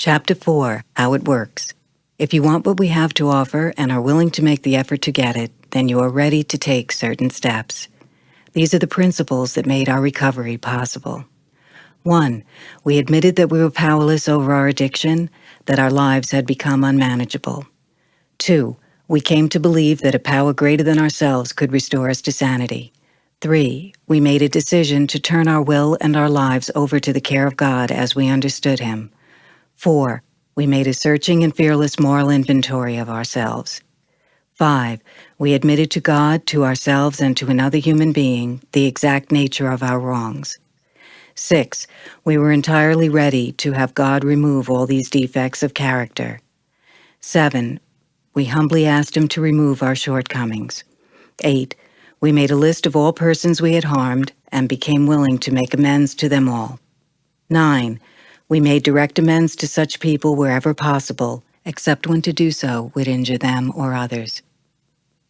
Chapter 4, How It Works. If you want what we have to offer and are willing to make the effort to get it, then you are ready to take certain steps. These are the principles that made our recovery possible. 1. We admitted that we were powerless over our addiction, that our lives had become unmanageable. 2. We came to believe that a power greater than ourselves could restore us to sanity. 3. We made a decision to turn our will and our lives over to the care of God as we understood Him. 4. We made a searching and fearless moral inventory of ourselves. 5. We admitted to God, to ourselves, and to another human being the exact nature of our wrongs. 6. We were entirely ready to have God remove all these defects of character. 7. We humbly asked Him to remove our shortcomings. 8. We made a list of all persons we had harmed and became willing to make amends to them all. 9. We made direct amends to such people wherever possible, except when to do so would injure them or others.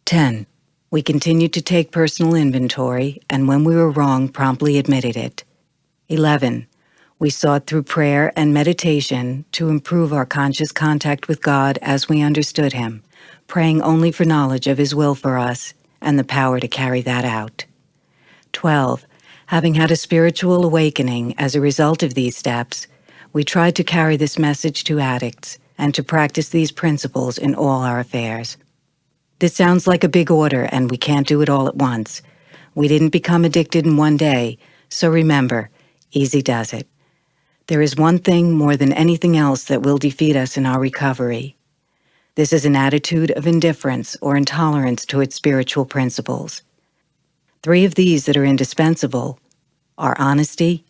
10. We continued to take personal inventory, and when we were wrong, promptly admitted it. 11. We sought through prayer and meditation to improve our conscious contact with God as we understood Him, praying only for knowledge of His will for us and the power to carry that out. 12. Having had a spiritual awakening as a result of these steps, we tried to carry this message to addicts and to practice these principles in all our affairs. This sounds like a big order, and we can't do it all at once. We didn't become addicted in one day, so remember, easy does it. There is one thing more than anything else that will defeat us in our recovery. This is an attitude of indifference or intolerance towards spiritual principles. 3 of these that are indispensable are honesty,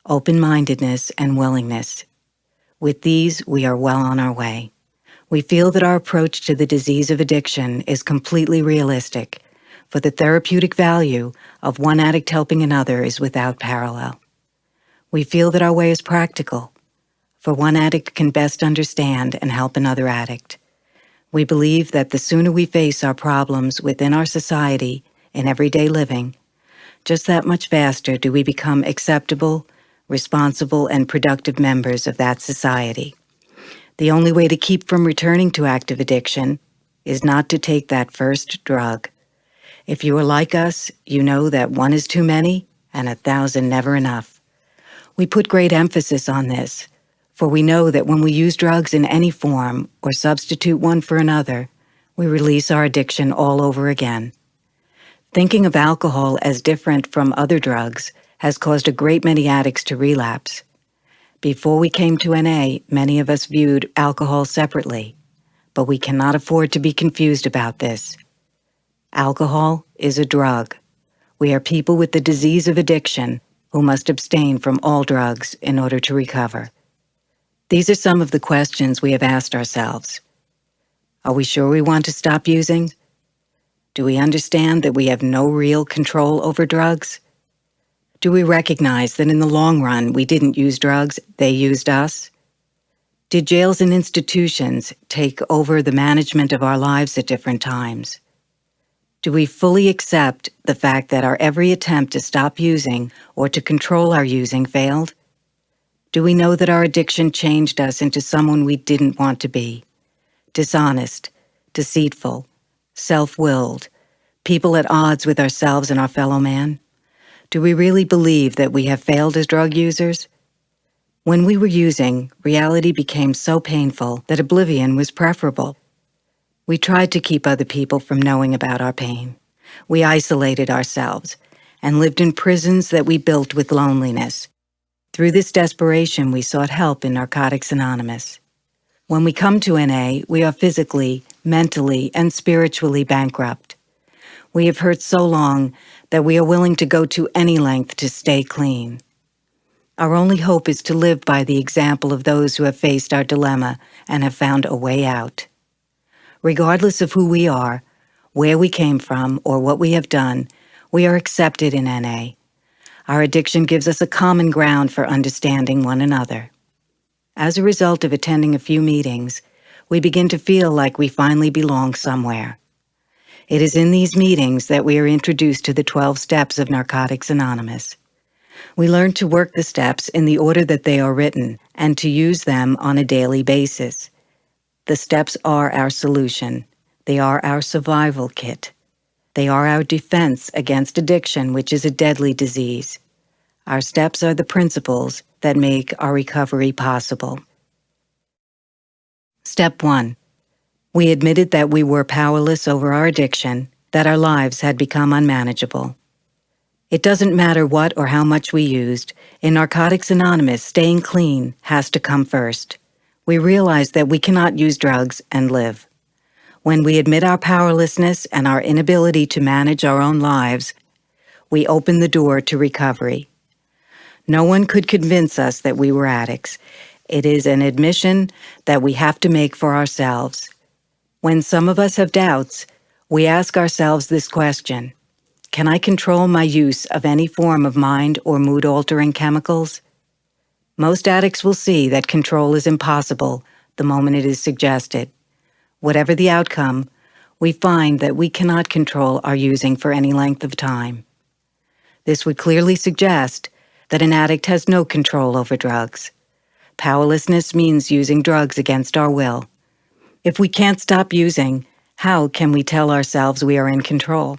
open-mindedness, and willingness. With these, we are well on our way. We feel that our approach to the disease of addiction is completely realistic, for the therapeutic value of one addict helping another is without parallel. We feel that our way is practical, for one addict can best understand and help another addict. We believe that the sooner we face our problems within our society in everyday living, just that much faster do we become acceptable, responsible, and productive members of that society. The only way to keep from returning to active addiction is not to take that first drug. If you are like us, you know that 1 is too many and 1,000 never enough. We put great emphasis on this, for we know that when we use drugs in any form or substitute one for another, we release our addiction all over again. Thinking of alcohol as different from other drugs has caused a great many addicts to relapse. Before we came to NA, many of us viewed alcohol separately, but we cannot afford to be confused about this. Alcohol is a drug. We are people with the disease of addiction who must abstain from all drugs in order to recover. These are some of the questions we have asked ourselves. Are we sure we want to stop using? Do we understand that we have no real control over drugs? Do we recognize that in the long run we didn't use drugs, they used us? Did jails and institutions take over the management of our lives at different times? Do we fully accept the fact that our every attempt to stop using or to control our using failed? Do we know that our addiction changed us into someone we didn't want to be? Dishonest, deceitful, self-willed, people at odds with ourselves and our fellow man? Do we really believe that we have failed as drug users? When we were using, reality became so painful that oblivion was preferable. We tried to keep other people from knowing about our pain. We isolated ourselves and lived in prisons that we built with loneliness. Through this desperation, we sought help in Narcotics Anonymous. When we come to NA, we are physically, mentally, and spiritually bankrupt. We have hurt so long that we are willing to go to any length to stay clean. Our only hope is to live by the example of those who have faced our dilemma and have found a way out. Regardless of who we are, where we came from, or what we have done, we are accepted in NA. Our addiction gives us a common ground for understanding one another. As a result of attending a few meetings, we begin to feel like we finally belong somewhere. It is in these meetings that we are introduced to the 12 steps of Narcotics Anonymous. We learn to work the steps in the order that they are written and to use them on a daily basis. The steps are our solution. They are our survival kit. They are our defense against addiction, which is a deadly disease. Our steps are the principles that make our recovery possible. Step 1. We admitted that we were powerless over our addiction, that our lives had become unmanageable. It doesn't matter what or how much we used. In Narcotics Anonymous, staying clean has to come first. We realize that we cannot use drugs and live. When we admit our powerlessness and our inability to manage our own lives, we open the door to recovery. No one could convince us that we were addicts. It is an admission that we have to make for ourselves. When some of us have doubts, we ask ourselves this question: can I control my use of any form of mind or mood-altering chemicals? Most addicts will see that control is impossible the moment it is suggested. Whatever the outcome, we find that we cannot control our using for any length of time. This would clearly suggest that an addict has no control over drugs. Powerlessness means using drugs against our will. If we can't stop using, how can we tell ourselves we are in control?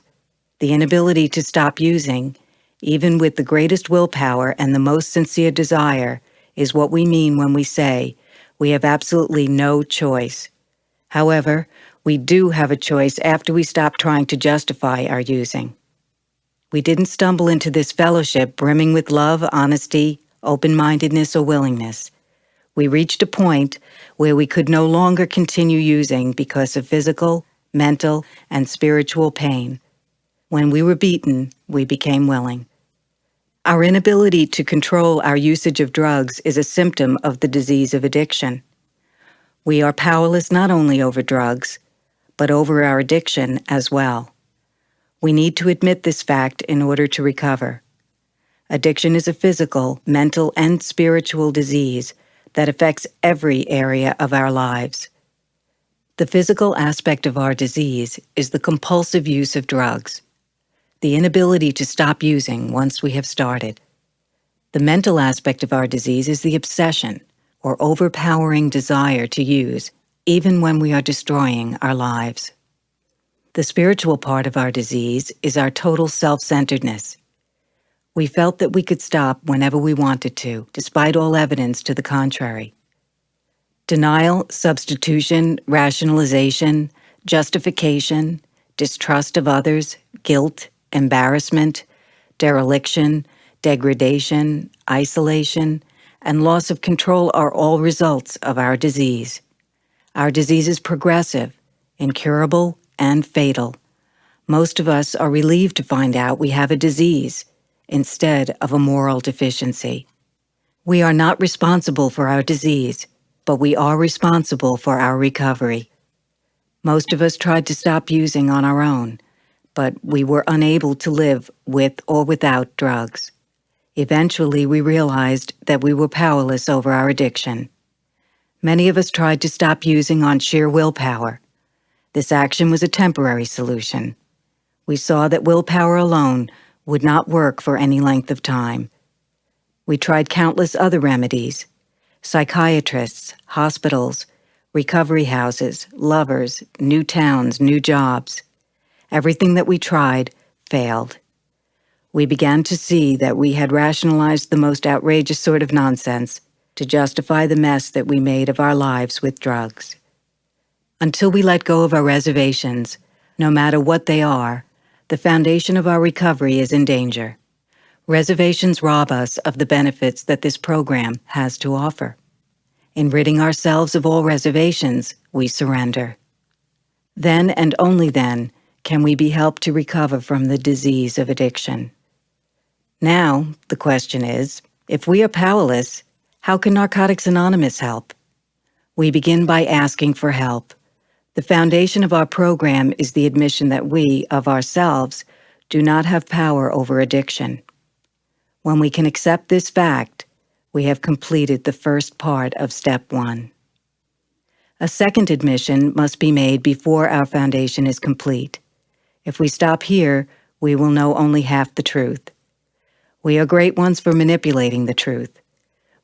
The inability to stop using, even with the greatest willpower and the most sincere desire, is what we mean when we say we have absolutely no choice. However, we do have a choice after we stop trying to justify our using. We didn't stumble into this fellowship brimming with love, honesty, open-mindedness, or willingness. We reached a point where we could no longer continue using because of physical, mental, and spiritual pain. When we were beaten, we became willing. Our inability to control our usage of drugs is a symptom of the disease of addiction. We are powerless not only over drugs, but over our addiction as well. We need to admit this fact in order to recover. Addiction is a physical, mental, and spiritual disease that affects every area of our lives. The physical aspect of our disease is the compulsive use of drugs, the inability to stop using once we have started. The mental aspect of our disease is the obsession or overpowering desire to use, even when we are destroying our lives. The spiritual part of our disease is our total self-centeredness. We felt that we could stop whenever we wanted to, despite all evidence to the contrary. Denial, substitution, rationalization, justification, distrust of others, guilt, embarrassment, dereliction, degradation, isolation, and loss of control are all results of our disease. Our disease is progressive, incurable, and fatal. Most of us are relieved to find out we have a disease instead of a moral deficiency. We are not responsible for our disease, but we are responsible for our recovery. Most of us tried to stop using on our own, but we were unable to live with or without drugs. Eventually, we realized that we were powerless over our addiction. Many of us tried to stop using on sheer willpower. This action was a temporary solution. We saw that willpower alone would not work for any length of time. We tried countless other remedies: psychiatrists, hospitals, recovery houses, lovers, new towns, new jobs. Everything that we tried failed. We began to see that we had rationalized the most outrageous sort of nonsense to justify the mess that we made of our lives with drugs. Until we let go of our reservations, no matter what they are, the foundation of our recovery is in danger. Reservations rob us of the benefits that this program has to offer. In ridding ourselves of all reservations, we surrender. Then and only then can we be helped to recover from the disease of addiction. Now, the question is, if we are powerless, how can Narcotics Anonymous help? We begin by asking for help. The foundation of our program is the admission that we, of ourselves, do not have power over addiction. When we can accept this fact, we have completed the first part of Step 1. A second admission must be made before our foundation is complete. If we stop here, we will know only half the truth. We are great ones for manipulating the truth.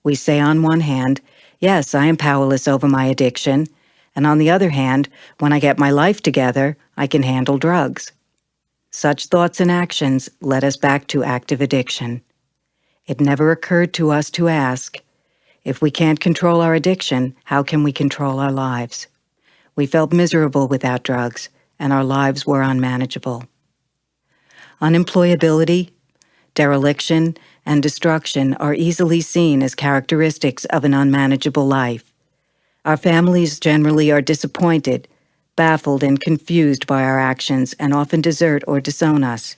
We say on one hand, yes, I am powerless over my addiction, and on the other hand, when I get my life together, I can handle drugs. Such thoughts and actions led us back to active addiction. It never occurred to us to ask, if we can't control our addiction, how can we control our lives? We felt miserable without drugs, and our lives were unmanageable. Unemployability, dereliction, and destruction are easily seen as characteristics of an unmanageable life. Our families generally are disappointed, baffled, and confused by our actions and often desert or disown us.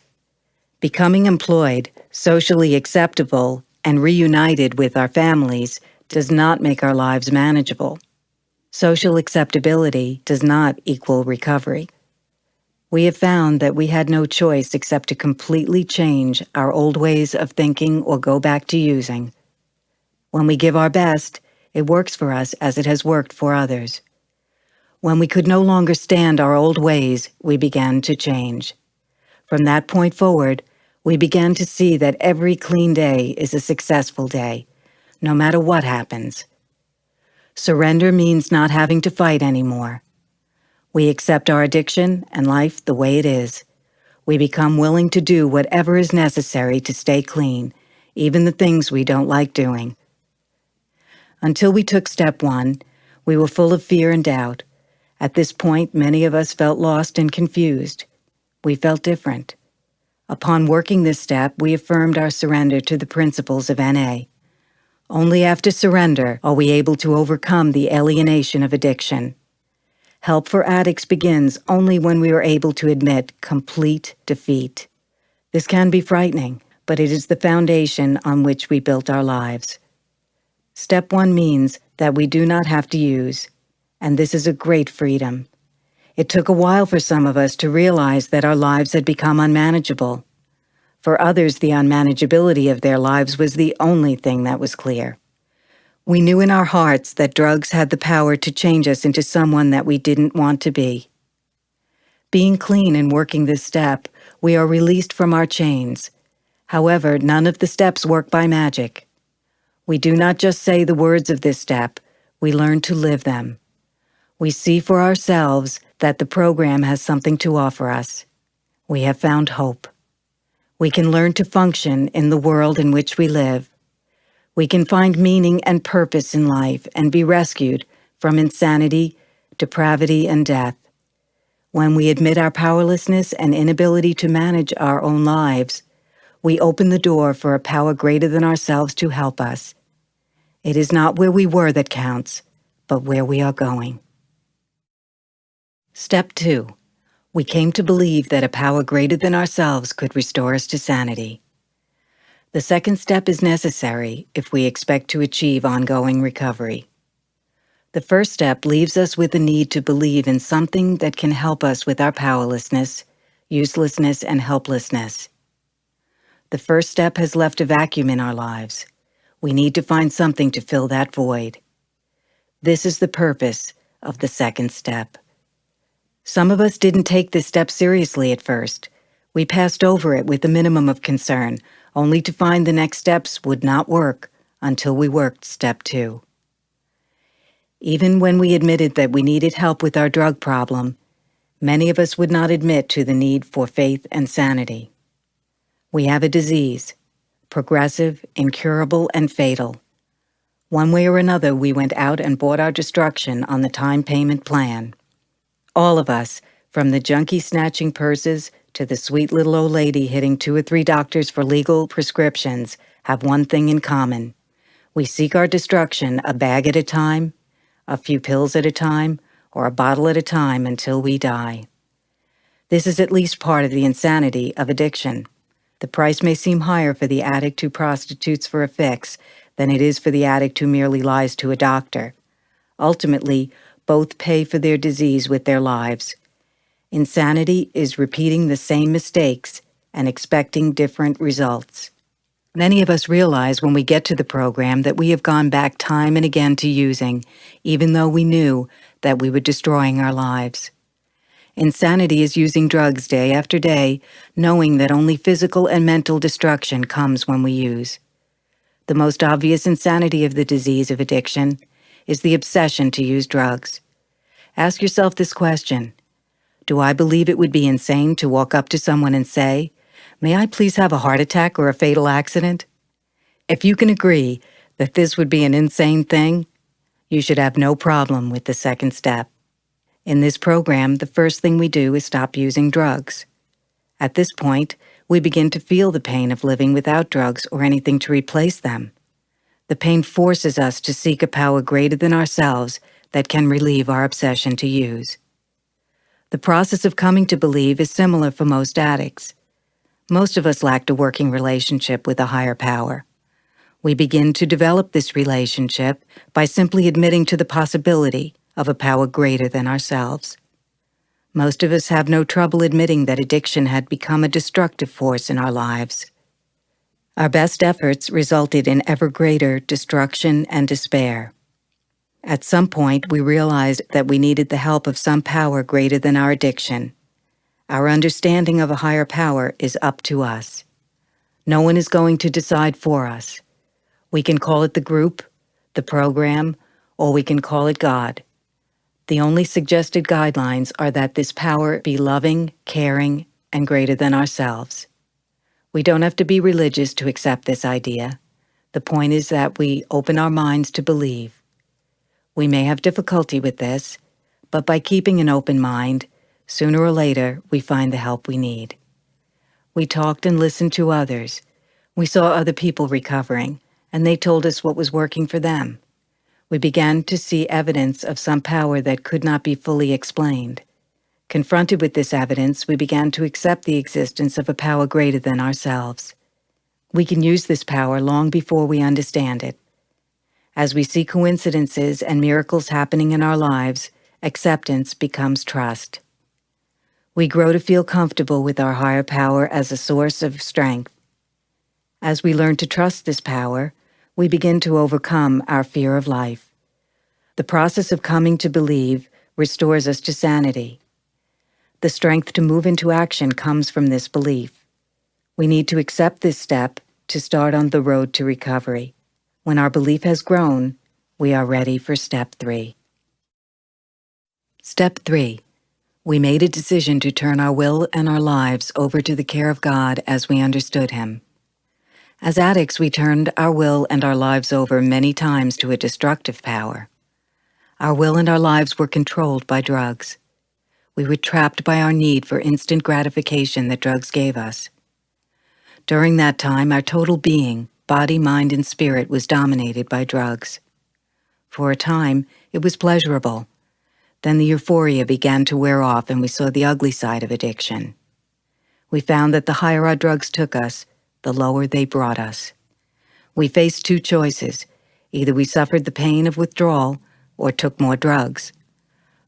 Becoming employed, socially acceptable, and reunited with our families does not make our lives manageable. Social acceptability does not equal recovery. We have found that we had no choice except to completely change our old ways of thinking or go back to using. When we give our best, it works for us as it has worked for others. When we could no longer stand our old ways, we began to change. From that point forward, we began to see that every clean day is a successful day, no matter what happens. Surrender means not having to fight anymore. We accept our addiction and life the way it is. We become willing to do whatever is necessary to stay clean, even the things we don't like doing. Until we took step 1, we were full of fear and doubt. At this point, many of us felt lost and confused. We felt different. Upon working this step, we affirmed our surrender to the principles of NA. Only after surrender are we able to overcome the alienation of addiction. Help for addicts begins only when we are able to admit complete defeat. This can be frightening, but it is the foundation on which we built our lives. Step 1 means that we do not have to use, and this is a great freedom. It took a while for some of us to realize that our lives had become unmanageable. For others, the unmanageability of their lives was the only thing that was clear. We knew in our hearts that drugs had the power to change us into someone that we didn't want to be. Being clean and working this step, we are released from our chains. However, none of the steps work by magic. We do not just say the words of this step, we learn to live them. We see for ourselves that the program has something to offer us. We have found hope. We can learn to function in the world in which we live. We can find meaning and purpose in life and be rescued from insanity, depravity, and death. When we admit our powerlessness and inability to manage our own lives, we open the door for a power greater than ourselves to help us. It is not where we were that counts, but where we are going. Step 2. We came to believe that a power greater than ourselves could restore us to sanity. The second step is necessary if we expect to achieve ongoing recovery. The first step leaves us with the need to believe in something that can help us with our powerlessness, uselessness, and helplessness. The first step has left a vacuum in our lives. We need to find something to fill that void. This is the purpose of the second step. Some of us didn't take this step seriously at first. We passed over it with a minimum of concern, only to find the next steps would not work until we worked step 2. Even when we admitted that we needed help with our drug problem, many of us would not admit to the need for faith and sanity. We have a disease, progressive, incurable, and fatal. One way or another, we went out and bought our destruction on the time payment plan. All of us, from the junkie snatching purses to the sweet little old lady hitting 2 or 3 doctors for legal prescriptions, have one thing in common. We seek our destruction a bag at a time, a few pills at a time, or a bottle at a time until we die. This is at least part of the insanity of addiction. The price may seem higher for the addict who prostitutes for a fix than it is for the addict who merely lies to a doctor. Ultimately, both pay for their disease with their lives. Insanity is repeating the same mistakes and expecting different results. Many of us realize when we get to the program that we have gone back time and again to using, even though we knew that we were destroying our lives. Insanity is using drugs day after day, knowing that only physical and mental destruction comes when we use. The most obvious insanity of the disease of addiction is the obsession to use drugs. Ask yourself this question: do I believe it would be insane to walk up to someone and say, "May I please have a heart attack or a fatal accident?" If you can agree that this would be an insane thing, you should have no problem with the second step. In this program, the first thing we do is stop using drugs. At this point, we begin to feel the pain of living without drugs or anything to replace them. The pain forces us to seek a power greater than ourselves that can relieve our obsession to use. The process of coming to believe is similar for most addicts. Most of us lacked a working relationship with a higher power. We begin to develop this relationship by simply admitting to the possibility of a power greater than ourselves. Most of us have no trouble admitting that addiction had become a destructive force in our lives. Our best efforts resulted in ever greater destruction and despair. At some point, we realized that we needed the help of some power greater than our addiction. Our understanding of a higher power is up to us. No one is going to decide for us. We can call it the group, the program, or we can call it God. The only suggested guidelines are that this power be loving, caring, and greater than ourselves. We don't have to be religious to accept this idea. The point is that we open our minds to believe. We may have difficulty with this, but by keeping an open mind, sooner or later we find the help we need. We talked and listened to others. We saw other people recovering, and they told us what was working for them. We began to see evidence of some power that could not be fully explained. Confronted with this evidence, we began to accept the existence of a power greater than ourselves. We can use this power long before we understand it. As we see coincidences and miracles happening in our lives, acceptance becomes trust. We grow to feel comfortable with our higher power as a source of strength. As we learn to trust this power, we begin to overcome our fear of life. The process of coming to believe restores us to sanity. The strength to move into action comes from this belief. We need to accept this step to start on the road to recovery. When our belief has grown, we are ready for Step 3. Step 3. We made a decision to turn our will and our lives over to the care of God as we understood Him. As addicts, we turned our will and our lives over many times to a destructive power. Our will and our lives were controlled by drugs. We were trapped by our need for instant gratification that drugs gave us. During that time, our total being, body, mind, and spirit, was dominated by drugs. For a time, it was pleasurable. Then the euphoria began to wear off and we saw the ugly side of addiction. We found that the higher our drugs took us, the lower they brought us. We faced two choices. Either we suffered the pain of withdrawal or took more drugs.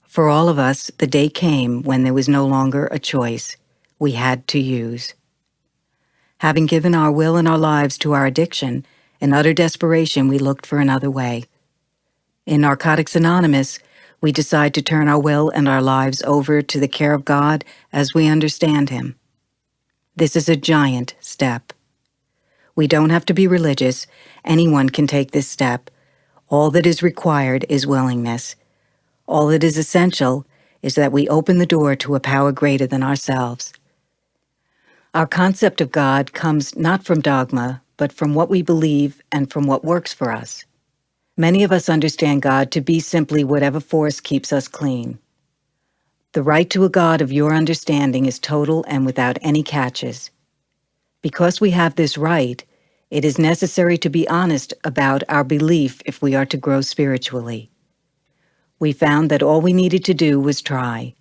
For all of us, the day came when there was no longer a choice. We had to use. Having given our will and our lives to our addiction, in utter desperation we looked for another way. In Narcotics Anonymous, we decide to turn our will and our lives over to the care of God as we understand Him. This is a giant step. We don't have to be religious. Anyone can take this step. All that is required is willingness. All that is essential is that we open the door to a power greater than ourselves. Our concept of God comes not from dogma, but from what we believe and from what works for us. Many of us understand God to be simply whatever force keeps us clean. The right to a God of your understanding is total and without any catches. Because we have this right, it is necessary to be honest about our belief if we are to grow spiritually. We found that all we needed to do was try.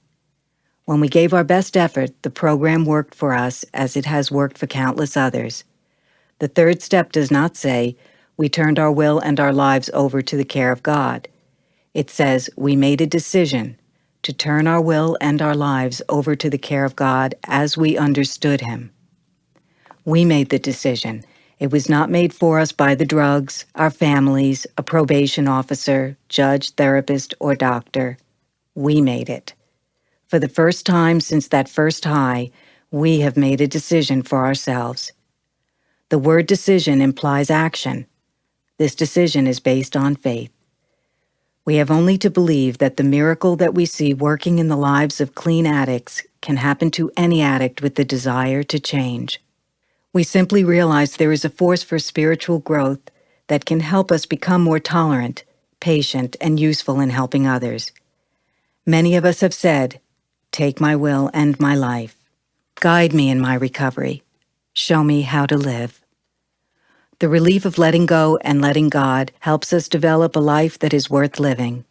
When we gave our best effort, the program worked for us as it has worked for countless others. The third step does not say, we turned our will and our lives over to the care of God. It says, we made a decision to turn our will and our lives over to the care of God as we understood Him. We made the decision. It was not made for us by the drugs, our families, a probation officer, judge, therapist, or doctor. We made it. For the first time since that first high, we have made a decision for ourselves. The word decision implies action. This decision is based on faith. We have only to believe that the miracle that we see working in the lives of clean addicts can happen to any addict with the desire to change. We simply realize there is a force for spiritual growth that can help us become more tolerant, patient, and useful in helping others. Many of us have said, "Take my will and my life. Guide me in my recovery. Show me how to live." The relief of letting go and letting God helps us develop a life that is worth living.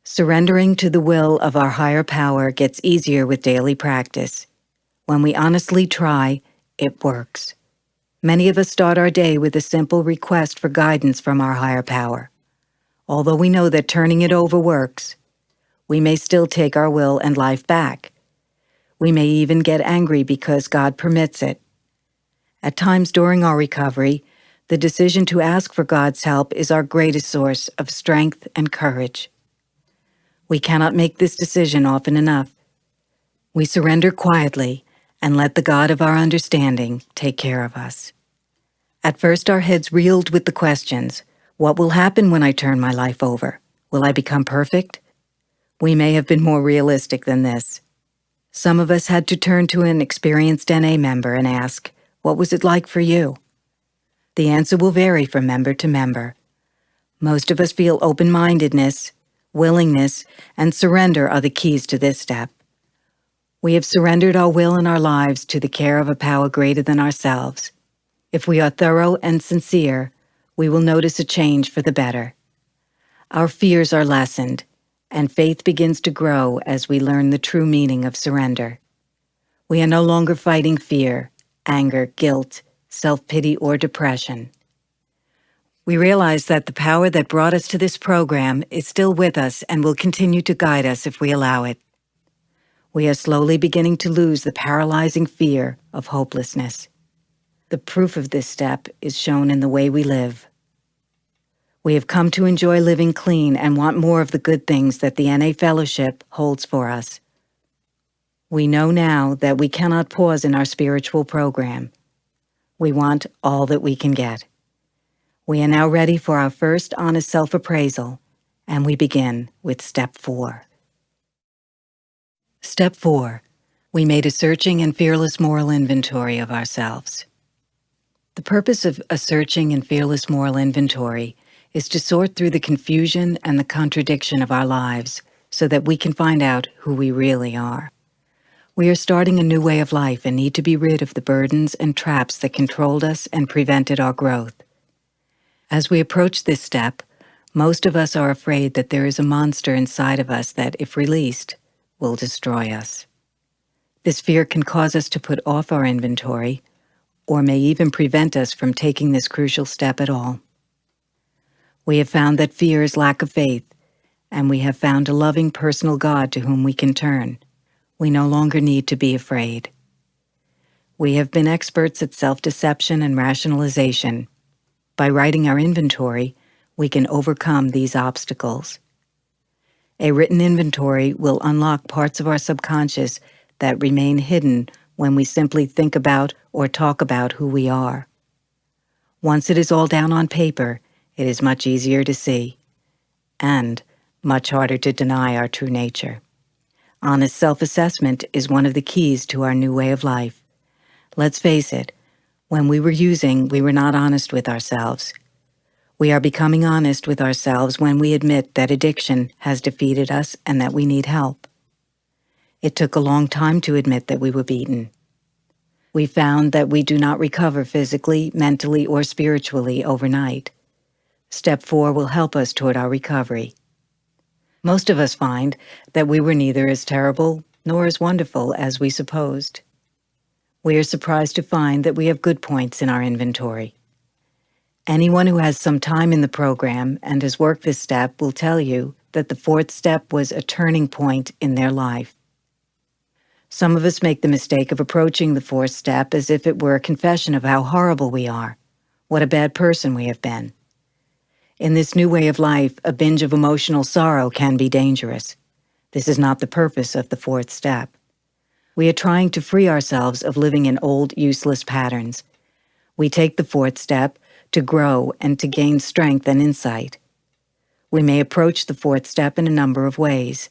Surrendering to the will of our higher power gets easier with daily practice. When we honestly try, it works. Many of us start our day with a simple request for guidance from our higher power. Although we know that turning it over works, we may still take our will and life back. We may even get angry because God permits it. At times during our recovery, the decision to ask for God's help is our greatest source of strength and courage. We cannot make this decision often enough. We surrender quietly and let the God of our understanding take care of us. At first our heads reeled with the questions, what will happen when I turn my life over? Will I become perfect? We may have been more realistic than this. Some of us had to turn to an experienced NA member and ask, what was it like for you? The answer will vary from member to member. Most of us feel open-mindedness, willingness, and surrender are the keys to this step. We have surrendered our will and our lives to the care of a power greater than ourselves. If we are thorough and sincere, we will notice a change for the better. Our fears are lessened, and faith begins to grow as we learn the true meaning of surrender. We are no longer fighting fear, anger, guilt, self-pity, or depression. We realize that the power that brought us to this program is still with us and will continue to guide us if we allow it. We are slowly beginning to lose the paralyzing fear of hopelessness. The proof of this step is shown in the way we live. We have come to enjoy living clean and want more of the good things that the NA Fellowship holds for us. We know now that we cannot pause in our spiritual program. We want all that we can get. We are now ready for our first honest self-appraisal, and we begin with Step 4. Step 4. We made a searching and fearless moral inventory of ourselves. The purpose of a searching and fearless moral inventory is to sort through the confusion and the contradiction of our lives so that we can find out who we really are. We are starting a new way of life and need to be rid of the burdens and traps that controlled us and prevented our growth. As we approach this step, most of us are afraid that there is a monster inside of us that, if released, will destroy us. This fear can cause us to put off our inventory, or may even prevent us from taking this crucial step at all. We have found that fear is lack of faith, and we have found a loving personal God to whom we can turn. We no longer need to be afraid. We have been experts at self-deception and rationalization. By writing our inventory, we can overcome these obstacles. A written inventory will unlock parts of our subconscious that remain hidden when we simply think about or talk about who we are. Once it is all down on paper, it is much easier to see, and much harder to deny our true nature. Honest self-assessment is one of the keys to our new way of life. Let's face it, when we were using, we were not honest with ourselves. We are becoming honest with ourselves when we admit that addiction has defeated us and that we need help. It took a long time to admit that we were beaten. We found that we do not recover physically, mentally, or spiritually overnight. Step 4 will help us toward our recovery. Most of us find that we were neither as terrible nor as wonderful as we supposed. We are surprised to find that we have good points in our inventory. Anyone who has some time in the program and has worked this step will tell you that the 4th step was a turning point in their life. Some of us make the mistake of approaching the 4th step as if it were a confession of how horrible we are, what a bad person we have been. In this new way of life, a binge of emotional sorrow can be dangerous. This is not the purpose of the fourth step. We are trying to free ourselves of living in old, useless patterns. We take the fourth step to grow and to gain strength and insight. We may approach the fourth step in a number of ways.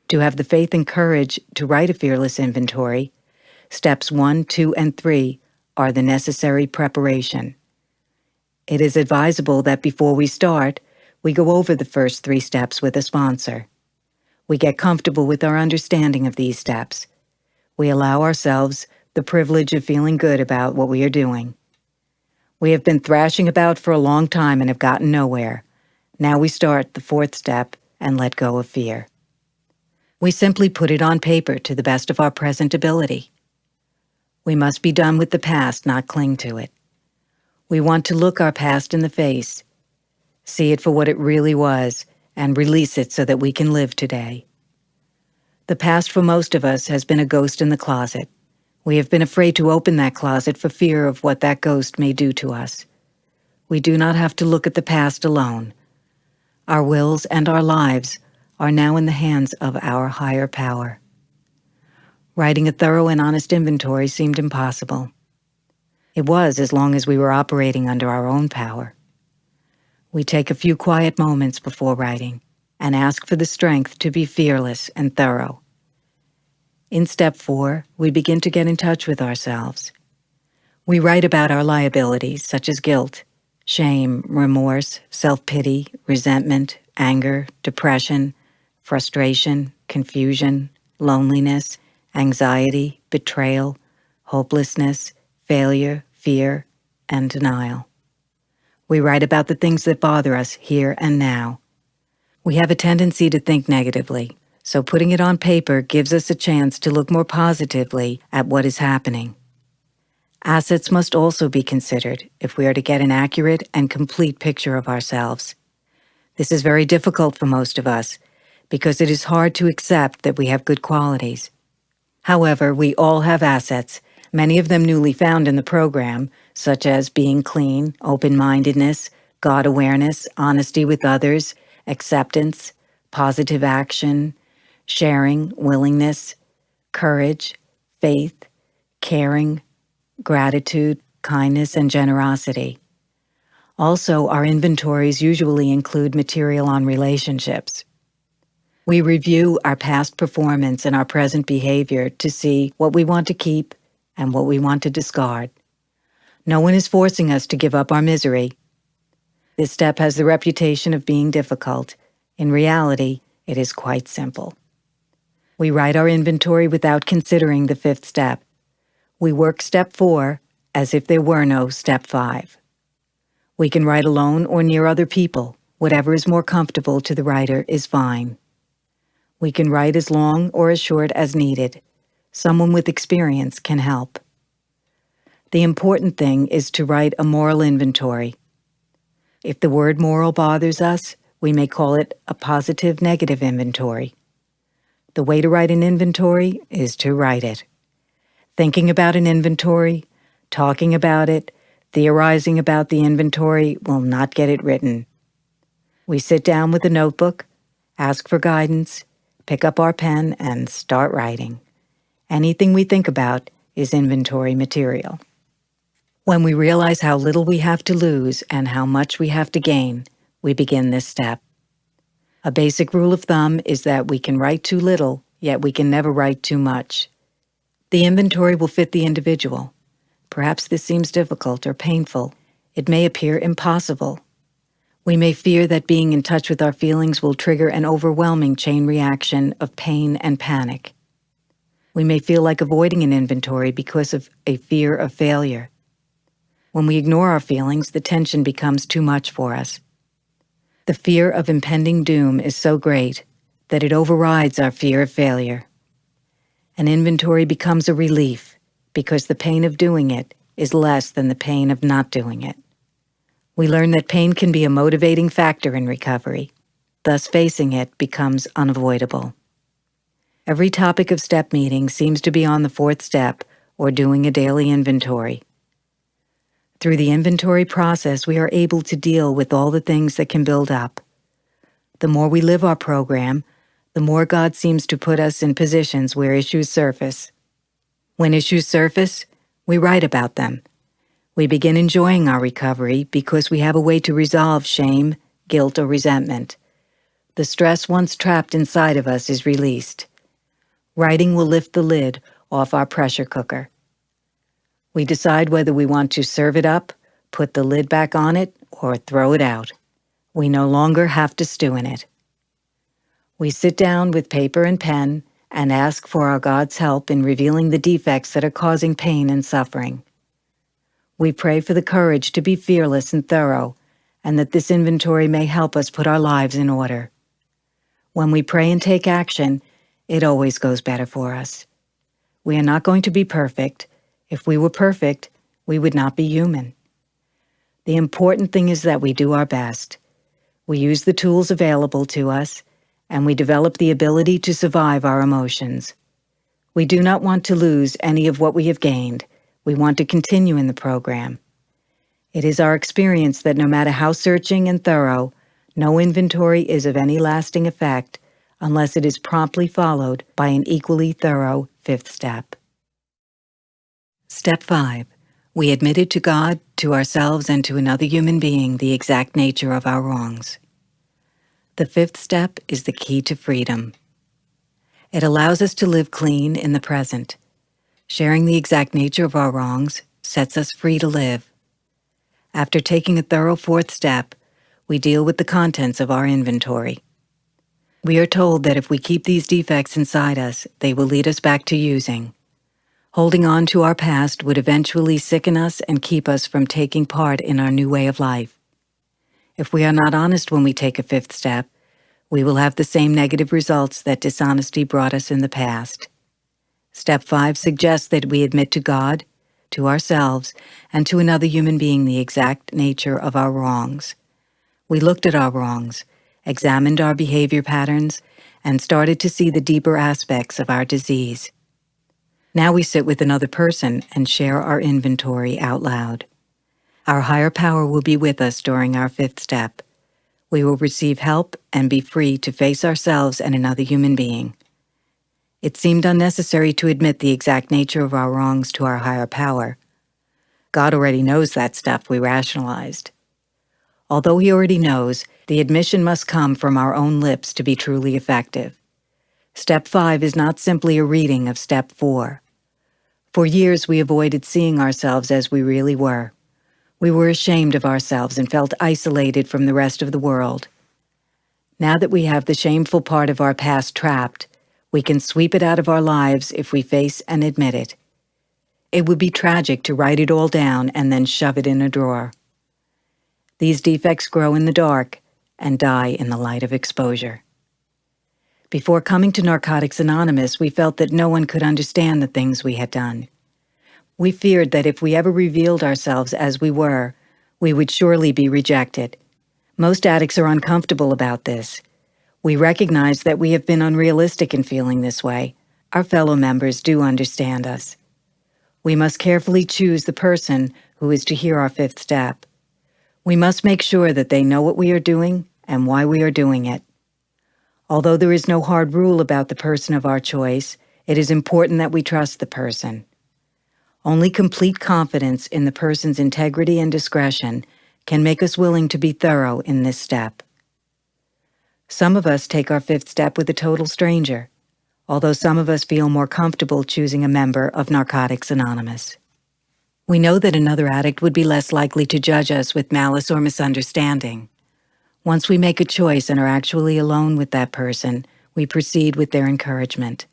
To have the faith and courage to write a fearless inventory, steps 1, 2, and 3 are the necessary preparation. It is advisable that before we start, we go over the first 3 steps with a sponsor. We get comfortable with our understanding of these steps. We allow ourselves the privilege of feeling good about what we are doing. We have been thrashing about for a long time and have gotten nowhere. Now we start the fourth step and let go of fear. We simply put it on paper to the best of our present ability. We must be done with the past, not cling to it. We want to look our past in the face, see it for what it really was, and release it so that we can live today. The past for most of us has been a ghost in the closet. We have been afraid to open that closet for fear of what that ghost may do to us. We do not have to look at the past alone. Our wills and our lives are now in the hands of our higher power. Writing a thorough and honest inventory seemed impossible. It was as long as we were operating under our own power. We take a few quiet moments before writing and ask for the strength to be fearless and thorough. In step 4, we begin to get in touch with ourselves. We write about our liabilities, such as guilt, shame, remorse, self-pity, resentment, anger, depression, frustration, confusion, loneliness, anxiety, betrayal, hopelessness, failure, fear, and denial. We write about the things that bother us here and now. We have a tendency to think negatively, so putting it on paper gives us a chance to look more positively at what is happening. Assets must also be considered if we are to get an accurate and complete picture of ourselves. This is very difficult for most of us because it is hard to accept that we have good qualities. However, we all have assets, many of them newly found in the program, such as being clean, open-mindedness, God awareness, honesty with others, acceptance, positive action, sharing, willingness, courage, faith, caring, gratitude, kindness, and generosity. Also, our inventories usually include material on relationships. We review our past performance and our present behavior to see what we want to keep and what we want to discard. No one is forcing us to give up our misery. This step has the reputation of being difficult. In reality, it is quite simple. We write our inventory without considering the fifth step. We work step 4 as if there were no step 5. We can write alone or near other people. Whatever is more comfortable to the writer is fine. We can write as long or as short as needed. Someone with experience can help. The important thing is to write a moral inventory. If the word moral bothers us, we may call it a positive-negative inventory. The way to write an inventory is to write it. Thinking about an inventory, talking about it, theorizing about the inventory will not get it written. We sit down with a notebook, ask for guidance, pick up our pen, and start writing. Anything we think about is inventory material. When we realize how little we have to lose and how much we have to gain, we begin this step. A basic rule of thumb is that we can write too little, yet we can never write too much. The inventory will fit the individual. Perhaps this seems difficult or painful. It may appear impossible. We may fear that being in touch with our feelings will trigger an overwhelming chain reaction of pain and panic. We may feel like avoiding an inventory because of a fear of failure. When we ignore our feelings, the tension becomes too much for us. The fear of impending doom is so great that it overrides our fear of failure. An inventory becomes a relief because the pain of doing it is less than the pain of not doing it. We learn that pain can be a motivating factor in recovery. Thus, facing it becomes unavoidable. Every topic of step meeting seems to be on the fourth step or doing a daily inventory. Through the inventory process, we are able to deal with all the things that can build up. The more we live our program, the more God seems to put us in positions where issues surface. When issues surface, we write about them. We begin enjoying our recovery because we have a way to resolve shame, guilt, or resentment. The stress once trapped inside of us is released. Writing will lift the lid off our pressure cooker. We decide whether we want to serve it up, put the lid back on it, or throw it out. We no longer have to stew in it. We sit down with paper and pen and ask for our God's help in revealing the defects that are causing pain and suffering. We pray for the courage to be fearless and thorough, and that this inventory may help us put our lives in order. When we pray and take action, it always goes better for us. We are not going to be perfect. If we were perfect, we would not be human. The important thing is that we do our best. We use the tools available to us, and we develop the ability to survive our emotions. We do not want to lose any of what we have gained. We want to continue in the program. It is our experience that no matter how searching and thorough, no inventory is of any lasting effect unless it is promptly followed by an equally thorough fifth step. Step 5. We admitted to God, to ourselves, and to another human being the exact nature of our wrongs. The fifth step is the key to freedom. It allows us to live clean in the present. Sharing the exact nature of our wrongs sets us free to live. After taking a thorough fourth step, we deal with the contents of our inventory. We are told that if we keep these defects inside us, they will lead us back to using. Holding on to our past would eventually sicken us and keep us from taking part in our new way of life. If we are not honest when we take a fifth step, we will have the same negative results that dishonesty brought us in the past. Step 5 suggests that we admit to God, to ourselves, and to another human being the exact nature of our wrongs. We looked at our wrongs, examined our behavior patterns, and started to see the deeper aspects of our disease. Now we sit with another person and share our inventory out loud. Our higher power will be with us during our fifth step. We will receive help and be free to face ourselves and another human being. It seemed unnecessary to admit the exact nature of our wrongs to our higher power. God already knows that stuff, we rationalized. Although he already knows, the admission must come from our own lips to be truly effective. Step 5 is not simply a reading of Step 4. For years we avoided seeing ourselves as we really were. We were ashamed of ourselves and felt isolated from the rest of the world. Now that we have the shameful part of our past trapped, we can sweep it out of our lives if we face and admit it. It would be tragic to write it all down and then shove it in a drawer. These defects grow in the dark and die in the light of exposure. Before coming to Narcotics Anonymous, we felt that no one could understand the things we had done. We feared that if we ever revealed ourselves as we were, we would surely be rejected. Most addicts are uncomfortable about this. We recognize that we have been unrealistic in feeling this way. Our fellow members do understand us. We must carefully choose the person who is to hear our fifth step. We must make sure that they know what we are doing and why we are doing it. Although there is no hard rule about the person of our choice, it is important that we trust the person. Only complete confidence in the person's integrity and discretion can make us willing to be thorough in this step. Some of us take our fifth step with a total stranger, although some of us feel more comfortable choosing a member of Narcotics Anonymous. We know that another addict would be less likely to judge us with malice or misunderstanding. Once we make a choice and are actually alone with that person, we proceed with their encouragement.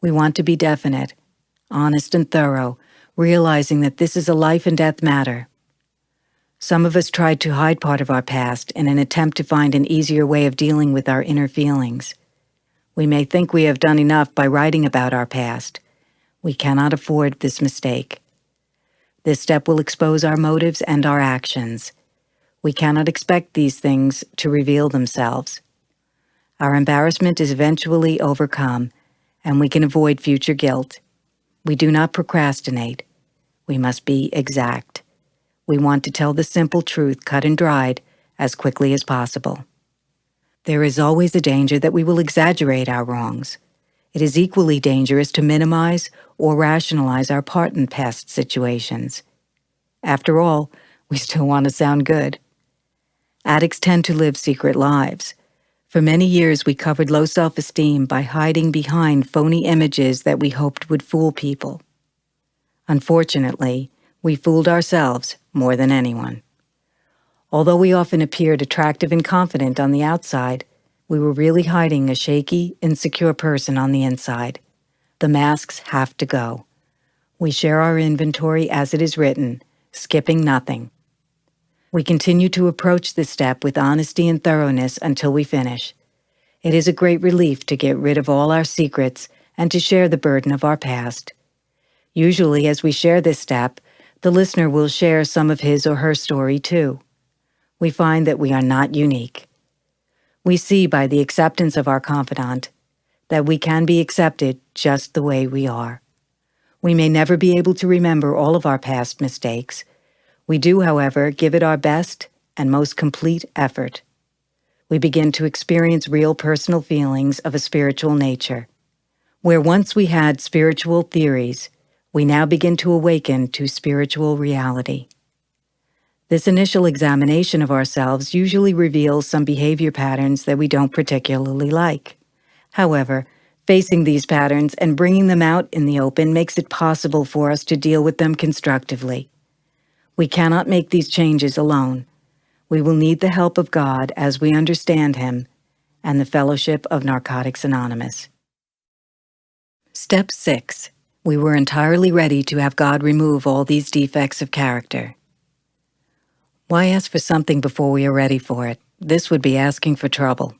We want to be definite, honest and thorough, realizing that this is a life and death matter. Some of us tried to hide part of our past in an attempt to find an easier way of dealing with our inner feelings. We may think we have done enough by writing about our past. We cannot afford this mistake. This step will expose our motives and our actions. We cannot expect these things to reveal themselves. Our embarrassment is eventually overcome, and we can avoid future guilt. We do not procrastinate. We must be exact. We want to tell the simple truth, cut and dried, as quickly as possible. There is always a danger that we will exaggerate our wrongs. It is equally dangerous to minimize or rationalize our part in past situations. After all, we still want to sound good. Addicts tend to live secret lives. For many years, we covered low self-esteem by hiding behind phony images that we hoped would fool people. Unfortunately, we fooled ourselves more than anyone. Although we often appeared attractive and confident on the outside, we were really hiding a shaky, insecure person on the inside. The masks have to go. We share our inventory as it is written, skipping nothing. We continue to approach this step with honesty and thoroughness until we finish. It is a great relief to get rid of all our secrets and to share the burden of our past. Usually, as we share this step, the listener will share some of his or her story too. We find that we are not unique. We see by the acceptance of our confidant that we can be accepted just the way we are. We may never be able to remember all of our past mistakes. We do, however, give it our best and most complete effort. We begin to experience real personal feelings of a spiritual nature. Where once we had spiritual theories, we now begin to awaken to spiritual reality. This initial examination of ourselves usually reveals some behavior patterns that we don't particularly like. However, facing these patterns and bringing them out in the open makes it possible for us to deal with them constructively. We cannot make these changes alone. We will need the help of God as we understand Him and the fellowship of Narcotics Anonymous. Step 6. We were entirely ready to have God remove all these defects of character. Why ask for something before we are ready for it? This would be asking for trouble.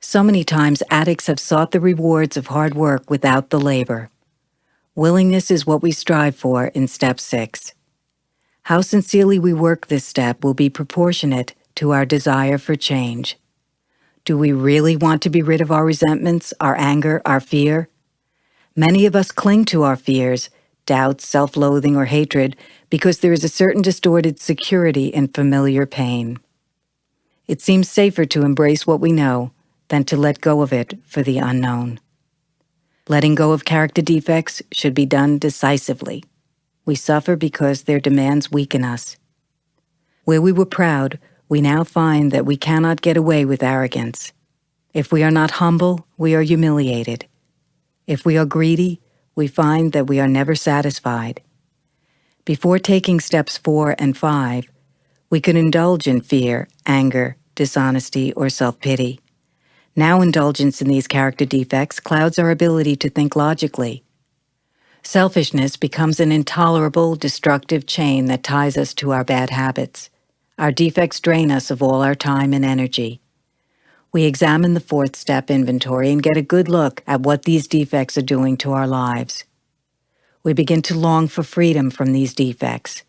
So many times addicts have sought the rewards of hard work without the labor. Willingness is what we strive for in Step 6. How sincerely we work this step will be proportionate to our desire for change. Do we really want to be rid of our resentments, our anger, our fear? Many of us cling to our fears, doubts, self-loathing, or hatred because there is a certain distorted security in familiar pain. It seems safer to embrace what we know than to let go of it for the unknown. Letting go of character defects should be done decisively. We suffer because their demands weaken us. Where we were proud, we now find that we cannot get away with arrogance. If we are not humble, we are humiliated. If we are greedy, we find that we are never satisfied. Before taking steps 4 and 5, we could indulge in fear, anger, dishonesty, or self-pity. Now indulgence in these character defects clouds our ability to think logically. Selfishness becomes an intolerable, destructive chain that ties us to our bad habits. Our defects drain us of all our time and energy. We examine the 4th step inventory and get a good look at what these defects are doing to our lives. We begin to long for freedom from these defects.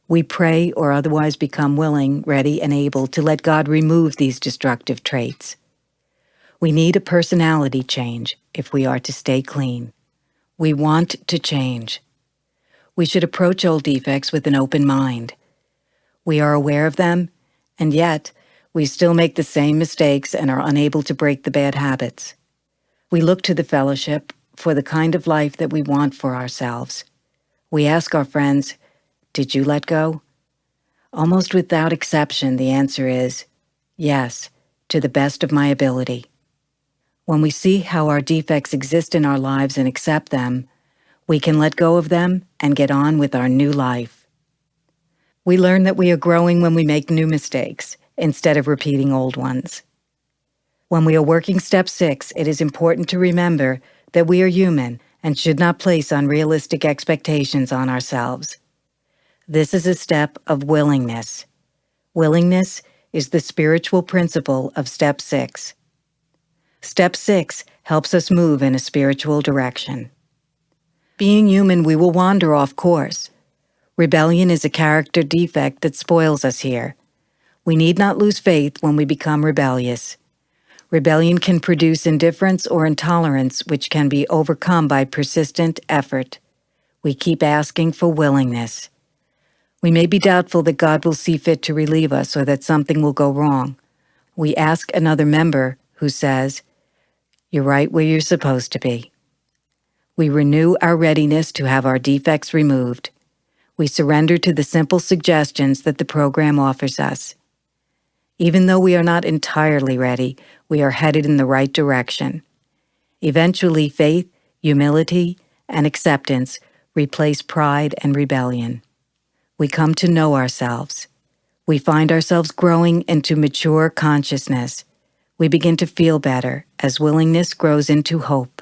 We pray or otherwise become willing, ready, and able to let God remove these destructive traits. We need a personality change if we are to stay clean. We want to change. We should approach old defects with an open mind. We are aware of them, and yet we still make the same mistakes and are unable to break the bad habits. We look to the fellowship for the kind of life that we want for ourselves. We ask our friends, "Did you let go?" Almost without exception, the answer is, yes, to the best of my ability. When we see how our defects exist in our lives and accept them, we can let go of them and get on with our new life. We learn that we are growing when we make new mistakes instead of repeating old ones. When we are working Step 6, it is important to remember that we are human and should not place unrealistic expectations on ourselves. This is a step of willingness. Willingness is the spiritual principle of Step 6. Step 6 helps us move in a spiritual direction. Being human, we will wander off course. Rebellion is a character defect that spoils us here. We need not lose faith when we become rebellious. Rebellion can produce indifference or intolerance, which can be overcome by persistent effort. We keep asking for willingness. We may be doubtful that God will see fit to relieve us or that something will go wrong. We ask another member who says, "You're right where you're supposed to be." We renew our readiness to have our defects removed. We surrender to the simple suggestions that the program offers us. Even though we are not entirely ready, we are headed in the right direction. Eventually, faith, humility, and acceptance replace pride and rebellion. We come to know ourselves. We find ourselves growing into mature consciousness. We begin to feel better as willingness grows into hope.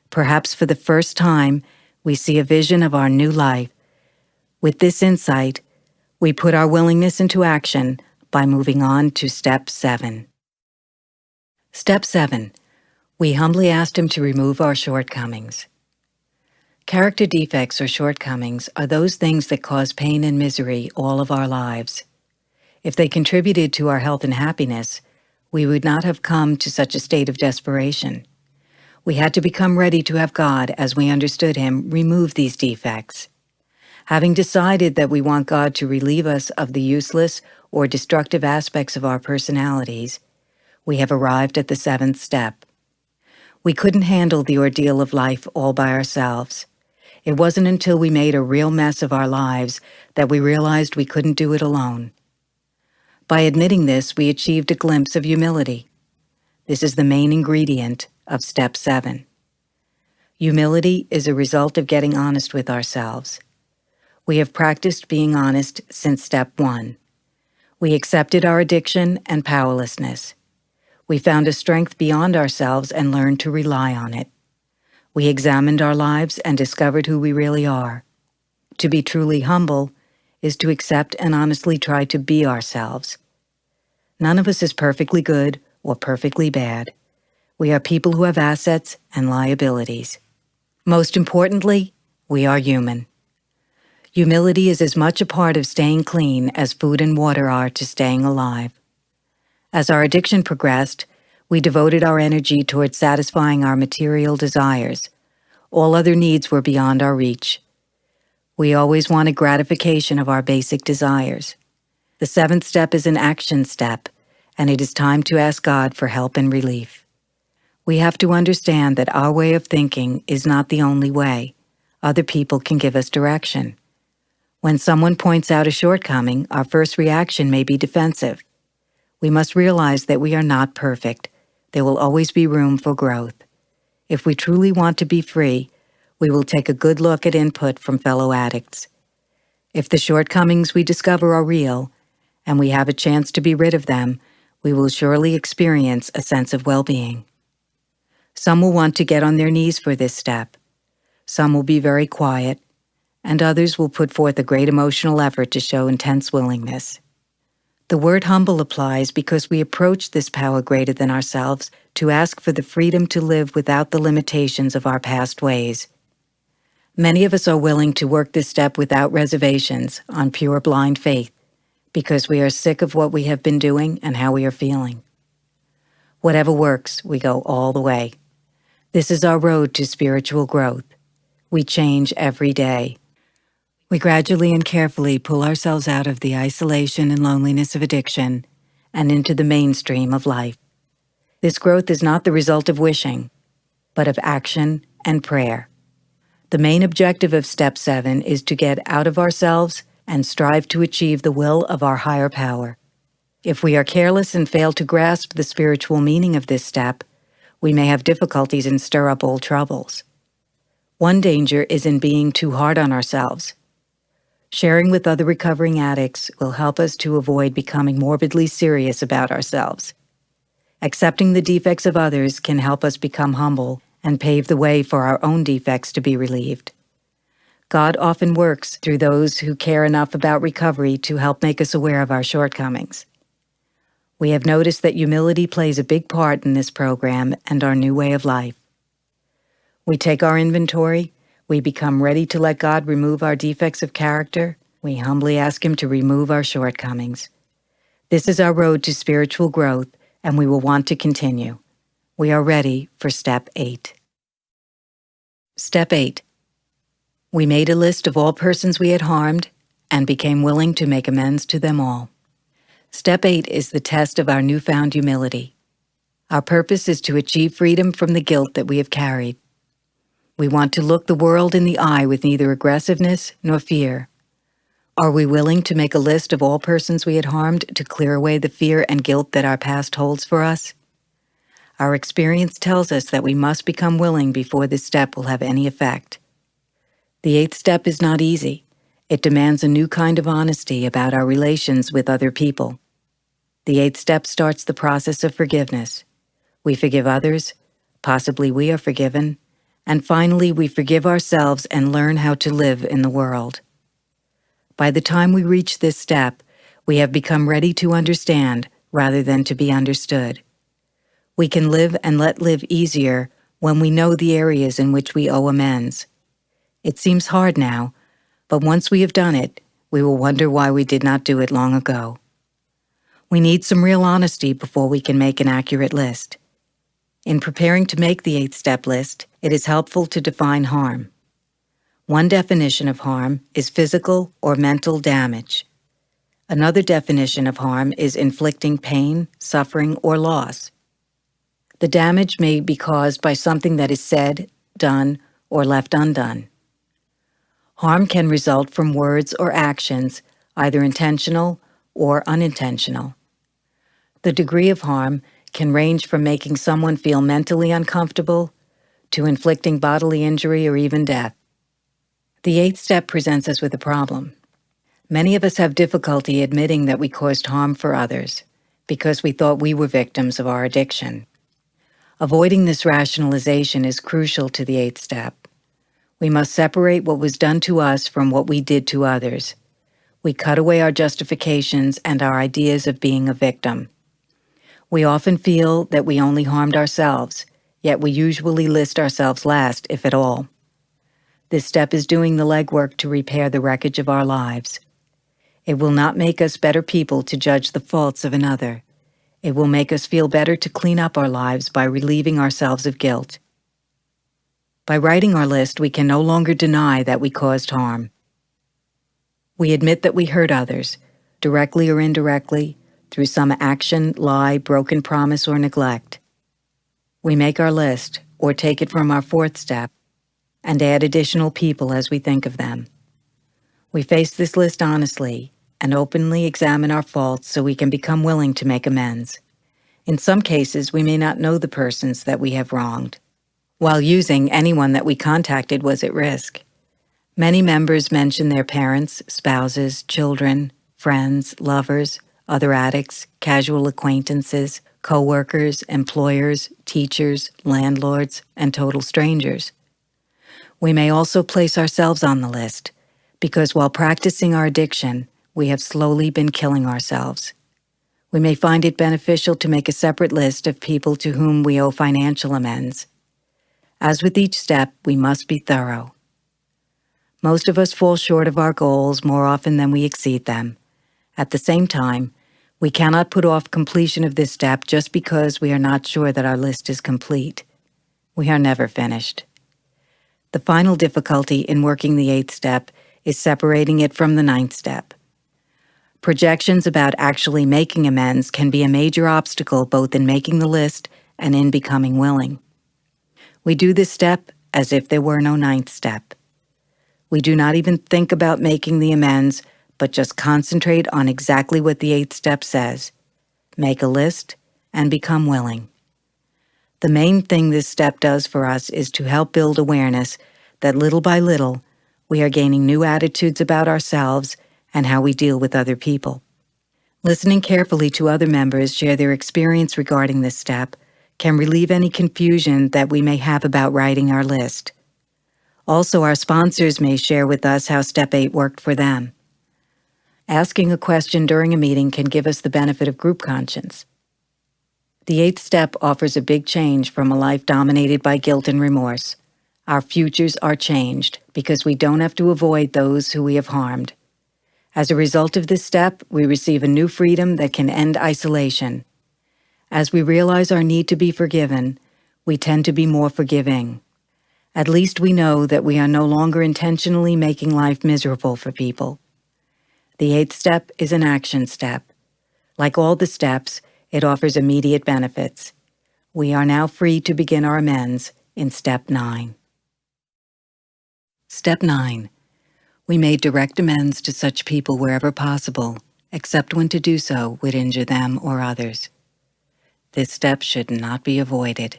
Perhaps for the first time, we see a vision of our new life. With this insight, we put our willingness into action by moving on to Step 7. Step 7. We humbly asked Him to remove our shortcomings. Character defects or shortcomings are those things that cause pain and misery all of our lives. If they contributed to our health and happiness, we would not have come to such a state of desperation. We had to become ready to have God, as we understood Him, remove these defects. Having decided that we want God to relieve us of the useless or destructive aspects of our personalities, we have arrived at the 7th step. We couldn't handle the ordeal of life all by ourselves. It wasn't until we made a real mess of our lives that we realized we couldn't do it alone. By admitting this, we achieved a glimpse of humility. This is the main ingredient of Step 7. Humility is a result of getting honest with ourselves. We have practiced being honest since Step 1. We accepted our addiction and powerlessness. We found a strength beyond ourselves and learned to rely on it. We examined our lives and discovered who we really are. To be truly humble is to accept and honestly try to be ourselves. None of us is perfectly good or perfectly bad. We are people who have assets and liabilities. Most importantly, we are human. Humility is as much a part of staying clean as food and water are to staying alive. As our addiction progressed, we devoted our energy towards satisfying our material desires. All other needs were beyond our reach. We always wanted gratification of our basic desires. The 7th step is an action step, and it is time to ask God for help and relief. We have to understand that our way of thinking is not the only way. Other people can give us direction. When someone points out a shortcoming, our first reaction may be defensive. We must realize that we are not perfect. There will always be room for growth. If we truly want to be free, we will take a good look at input from fellow addicts. If the shortcomings we discover are real, and we have a chance to be rid of them, we will surely experience a sense of well-being. Some will want to get on their knees for this step. Some will be very quiet, and others will put forth a great emotional effort to show intense willingness. The word humble applies because we approach this power greater than ourselves to ask for the freedom to live without the limitations of our past ways. Many of us are willing to work this step without reservations, on pure blind faith, because we are sick of what we have been doing and how we are feeling. Whatever works, we go all the way. This is our road to spiritual growth. We change every day. We gradually and carefully pull ourselves out of the isolation and loneliness of addiction and into the mainstream of life. This growth is not the result of wishing, but of action and prayer. The main objective of Step 7 is to get out of ourselves and strive to achieve the will of our higher power. If we are careless and fail to grasp the spiritual meaning of this step, we may have difficulties and stir up old troubles. One danger is in being too hard on ourselves. Sharing with other recovering addicts will help us to avoid becoming morbidly serious about ourselves. Accepting the defects of others can help us become humble and pave the way for our own defects to be relieved. God often works through those who care enough about recovery to help make us aware of our shortcomings. We have noticed that humility plays a big part in this program and our new way of life. We take our inventory, we become ready to let God remove our defects of character, we humbly ask Him to remove our shortcomings. This is our road to spiritual growth, and we will want to continue. We are ready for Step 8. Step 8. We made a list of all persons we had harmed and became willing to make amends to them all. Step 8 is the test of our newfound humility. Our purpose is to achieve freedom from the guilt that we have carried. We want to look the world in the eye with neither aggressiveness nor fear. Are we willing to make a list of all persons we had harmed to clear away the fear and guilt that our past holds for us? Our experience tells us that we must become willing before this step will have any effect. The 8th step is not easy. It demands a new kind of honesty about our relations with other people. The 8th step starts the process of forgiveness. We forgive others, possibly we are forgiven, and finally we forgive ourselves and learn how to live in the world. By the time we reach this step, we have become ready to understand rather than to be understood. We can live and let live easier when we know the areas in which we owe amends. It seems hard now, but once we have done it, we will wonder why we did not do it long ago. We need some real honesty before we can make an accurate list. In preparing to make the 8th step list, it is helpful to define harm. One definition of harm is physical or mental damage. Another definition of harm is inflicting pain, suffering, or loss. The damage may be caused by something that is said, done, or left undone. Harm can result from words or actions, either intentional or unintentional. The degree of harm can range from making someone feel mentally uncomfortable to inflicting bodily injury or even death. The 8th step presents us with a problem. Many of us have difficulty admitting that we caused harm for others because we thought we were victims of our addiction. Avoiding this rationalization is crucial to the 8th step. We must separate what was done to us from what we did to others. We cut away our justifications and our ideas of being a victim. We often feel that we only harmed ourselves, yet we usually list ourselves last, if at all. This step is doing the legwork to repair the wreckage of our lives. It will not make us better people to judge the faults of another. It will make us feel better to clean up our lives by relieving ourselves of guilt. By writing our list, we can no longer deny that we caused harm. We admit that we hurt others, directly or indirectly, through some action, lie, broken promise, or neglect. We make our list, or take it from our 4th step, and add additional people as we think of them. We face this list honestly and openly examine our faults so we can become willing to make amends. In some cases, we may not know the persons that we have wronged. While using, anyone that we contacted was at risk. Many members mention their parents, spouses, children, friends, lovers, other addicts, casual acquaintances, co-workers, employers, teachers, landlords, and total strangers. We may also place ourselves on the list, because while practicing our addiction, we have slowly been killing ourselves. We may find it beneficial to make a separate list of people to whom we owe financial amends. As with each step, we must be thorough. Most of us fall short of our goals more often than we exceed them. At the same time, we cannot put off completion of this step just because we are not sure that our list is complete. We are never finished. The final difficulty in working the 8th step is separating it from the 9th step. Projections about actually making amends can be a major obstacle both in making the list and in becoming willing. We do this step as if there were no 9th step. We do not even think about making the amends, but just concentrate on exactly what the 8th step says. Make a list and become willing. The main thing this step does for us is to help build awareness that little by little, we are gaining new attitudes about ourselves and how we deal with other people. Listening carefully to other members share their experience regarding this step can relieve any confusion that we may have about writing our list. Also, our sponsors may share with us how Step 8 worked for them. Asking a question during a meeting can give us the benefit of group conscience. The 8th step offers a big change from a life dominated by guilt and remorse. Our futures are changed because we don't have to avoid those who we have harmed. As a result of this step, we receive a new freedom that can end isolation. As we realize our need to be forgiven, we tend to be more forgiving. At least we know that we are no longer intentionally making life miserable for people. The 8th step is an action step. Like all the steps, it offers immediate benefits. We are now free to begin our amends in Step 9. Step 9. We made direct amends to such people wherever possible, except when to do so would injure them or others. This step should not be avoided.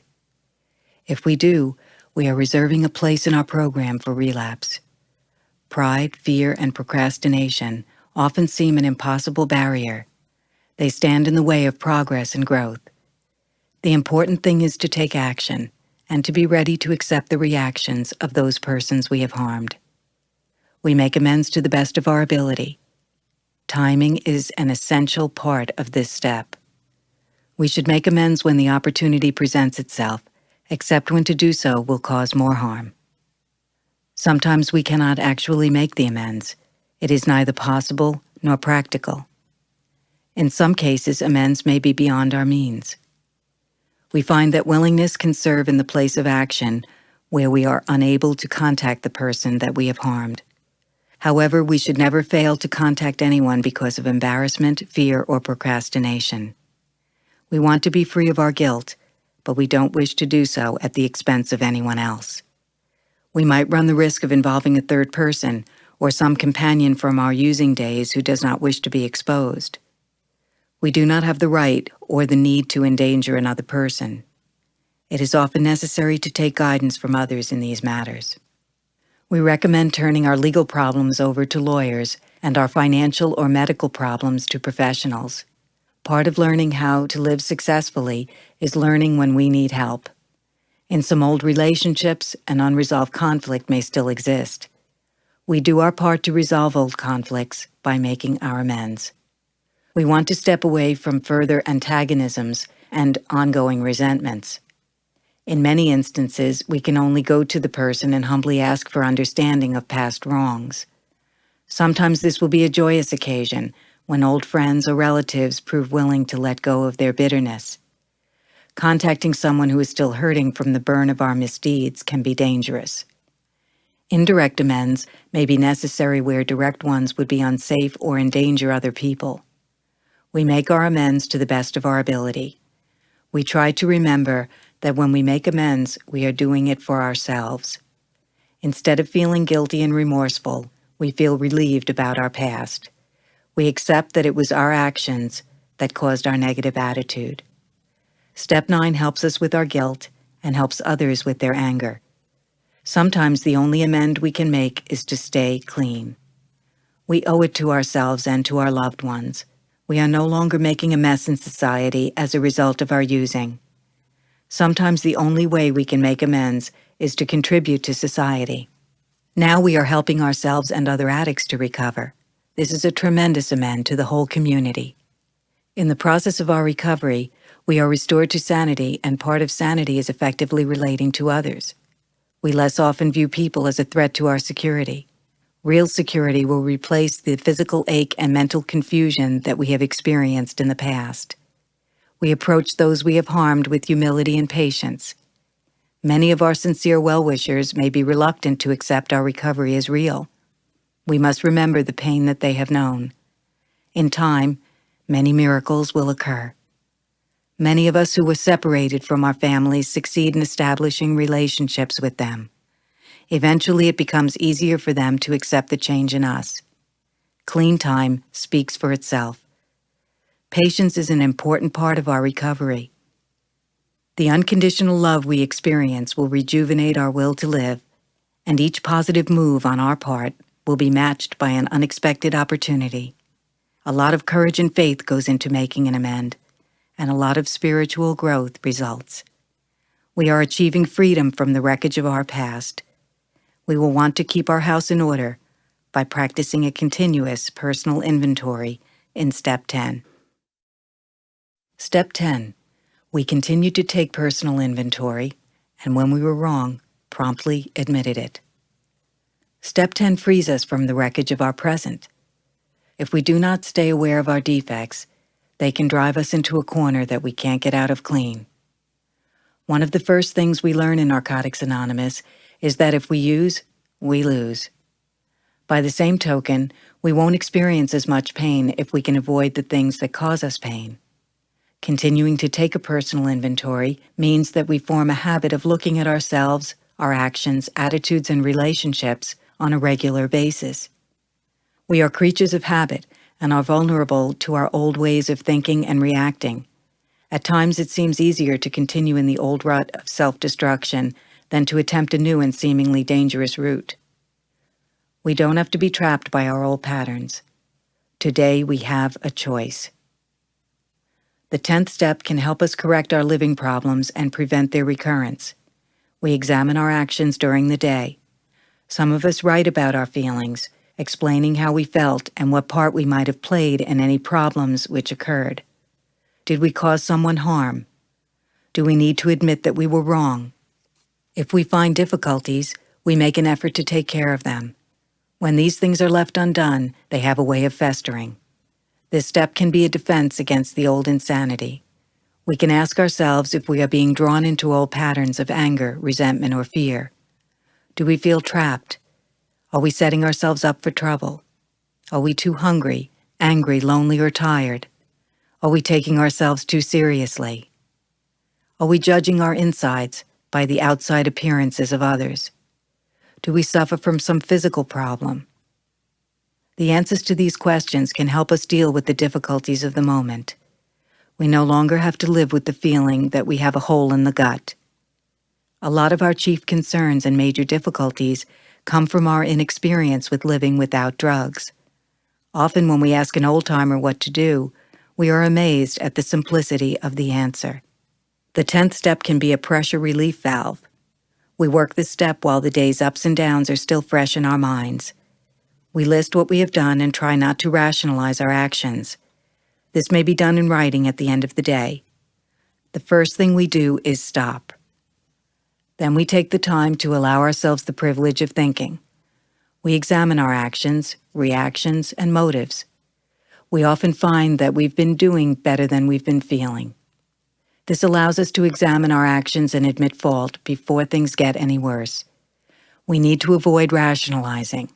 If we do, we are reserving a place in our program for relapse. Pride, fear, and procrastination often seem an impossible barrier. They stand in the way of progress and growth. The important thing is to take action and to be ready to accept the reactions of those persons we have harmed. We make amends to the best of our ability. Timing is an essential part of this step. We should make amends when the opportunity presents itself, except when to do so will cause more harm. Sometimes we cannot actually make the amends. It is neither possible nor practical. In some cases, amends may be beyond our means. We find that willingness can serve in the place of action where we are unable to contact the person that we have harmed. However, we should never fail to contact anyone because of embarrassment, fear, or procrastination. We want to be free of our guilt, but we don't wish to do so at the expense of anyone else. We might run the risk of involving a third person or some companion from our using days who does not wish to be exposed. We do not have the right or the need to endanger another person. It is often necessary to take guidance from others in these matters. We recommend turning our legal problems over to lawyers and our financial or medical problems to professionals. Part of learning how to live successfully is learning when we need help. In some old relationships, an unresolved conflict may still exist. We do our part to resolve old conflicts by making our amends. We want to step away from further antagonisms and ongoing resentments. In many instances, we can only go to the person and humbly ask for understanding of past wrongs. Sometimes this will be a joyous occasion when old friends or relatives prove willing to let go of their bitterness. Contacting someone who is still hurting from the burn of our misdeeds can be dangerous. Indirect amends may be necessary where direct ones would be unsafe or endanger other people. We make our amends to the best of our ability. We try to remember that when we make amends, we are doing it for ourselves. Instead of feeling guilty and remorseful, we feel relieved about our past. We accept that it was our actions that caused our negative attitude. Step 9 helps us with our guilt and helps others with their anger. Sometimes the only amend we can make is to stay clean. We owe it to ourselves and to our loved ones. We are no longer making a mess in society as a result of our using. Sometimes the only way we can make amends is to contribute to society. Now we are helping ourselves and other addicts to recover. This is a tremendous amend to the whole community. In the process of our recovery, we are restored to sanity, and part of sanity is effectively relating to others. We less often view people as a threat to our security. Real security will replace the physical ache and mental confusion that we have experienced in the past. We approach those we have harmed with humility and patience. Many of our sincere well-wishers may be reluctant to accept our recovery as real. We must remember the pain that they have known. In time, many miracles will occur. Many of us who were separated from our families succeed in establishing relationships with them. Eventually, it becomes easier for them to accept the change in us. Clean time speaks for itself. Patience is an important part of our recovery. The unconditional love we experience will rejuvenate our will to live, and each positive move on our part will be matched by an unexpected opportunity. A lot of courage and faith goes into making an amend, and a lot of spiritual growth results. We are achieving freedom from the wreckage of our past. We will want to keep our house in order by practicing a continuous personal inventory in Step 10. Step 10. We continue to take personal inventory, and when we were wrong, promptly admitted it. Step 10 frees us from the wreckage of our present. If we do not stay aware of our defects, they can drive us into a corner that we can't get out of clean. One of the first things we learn in Narcotics Anonymous is that if we use, we lose. By the same token, we won't experience as much pain if we can avoid the things that cause us pain. Continuing to take a personal inventory means that we form a habit of looking at ourselves, our actions, attitudes, and relationships on a regular basis. We are creatures of habit and are vulnerable to our old ways of thinking and reacting. At times it seems easier to continue in the old rut of self-destruction than to attempt a new and seemingly dangerous route. We don't have to be trapped by our old patterns. Today we have a choice. The 10th step can help us correct our living problems and prevent their recurrence. We examine our actions during the day. Some of us write about our feelings, explaining how we felt and what part we might have played in any problems which occurred. Did we cause someone harm? Do we need to admit that we were wrong? If we find difficulties, we make an effort to take care of them. When these things are left undone, they have a way of festering. This step can be a defense against the old insanity. We can ask ourselves if we are being drawn into old patterns of anger, resentment, or fear. Do we feel trapped? Are we setting ourselves up for trouble? Are we too hungry, angry, lonely, or tired? Are we taking ourselves too seriously? Are we judging our insides by the outside appearances of others? Do we suffer from some physical problem? The answers to these questions can help us deal with the difficulties of the moment. We no longer have to live with the feeling that we have a hole in the gut. A lot of our chief concerns and major difficulties come from our inexperience with living without drugs. Often when we ask an old-timer what to do, we are amazed at the simplicity of the answer. The 10th step can be a pressure relief valve. We work this step while the day's ups and downs are still fresh in our minds. We list what we have done and try not to rationalize our actions. This may be done in writing at the end of the day. The first thing we do is stop. Then we take the time to allow ourselves the privilege of thinking. We examine our actions, reactions, and motives. We often find that we've been doing better than we've been feeling. This allows us to examine our actions and admit fault before things get any worse. We need to avoid rationalizing.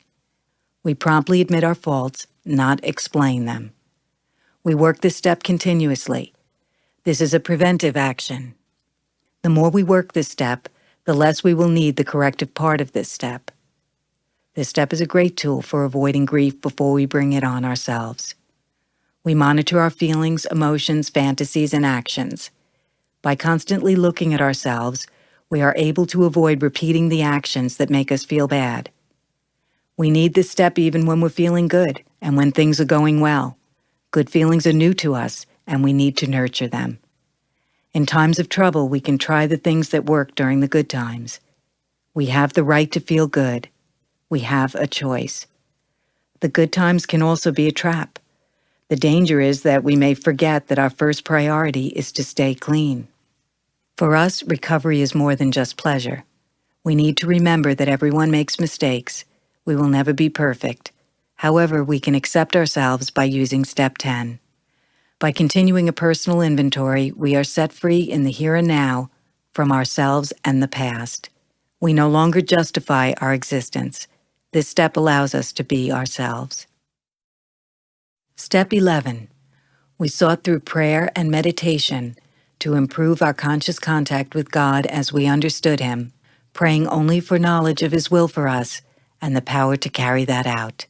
We promptly admit our faults, not explain them. We work this step continuously. This is a preventive action. The more we work this step, the less we will need the corrective part of this step. This step is a great tool for avoiding grief before we bring it on ourselves. We monitor our feelings, emotions, fantasies, and actions. By constantly looking at ourselves, we are able to avoid repeating the actions that make us feel bad. We need this step even when we're feeling good and when things are going well. Good feelings are new to us, and we need to nurture them. In times of trouble, we can try the things that work during the good times. We have the right to feel good. We have a choice. The good times can also be a trap. The danger is that we may forget that our first priority is to stay clean. For us, recovery is more than just pleasure. We need to remember that everyone makes mistakes. We will never be perfect. However, we can accept ourselves by using Step 10. By continuing a personal inventory, we are set free in the here and now from ourselves and the past. We no longer justify our existence. This step allows us to be ourselves. Step 11. We sought through prayer and meditation to improve our conscious contact with God as we understood Him, praying only for knowledge of His will for us and the power to carry that out.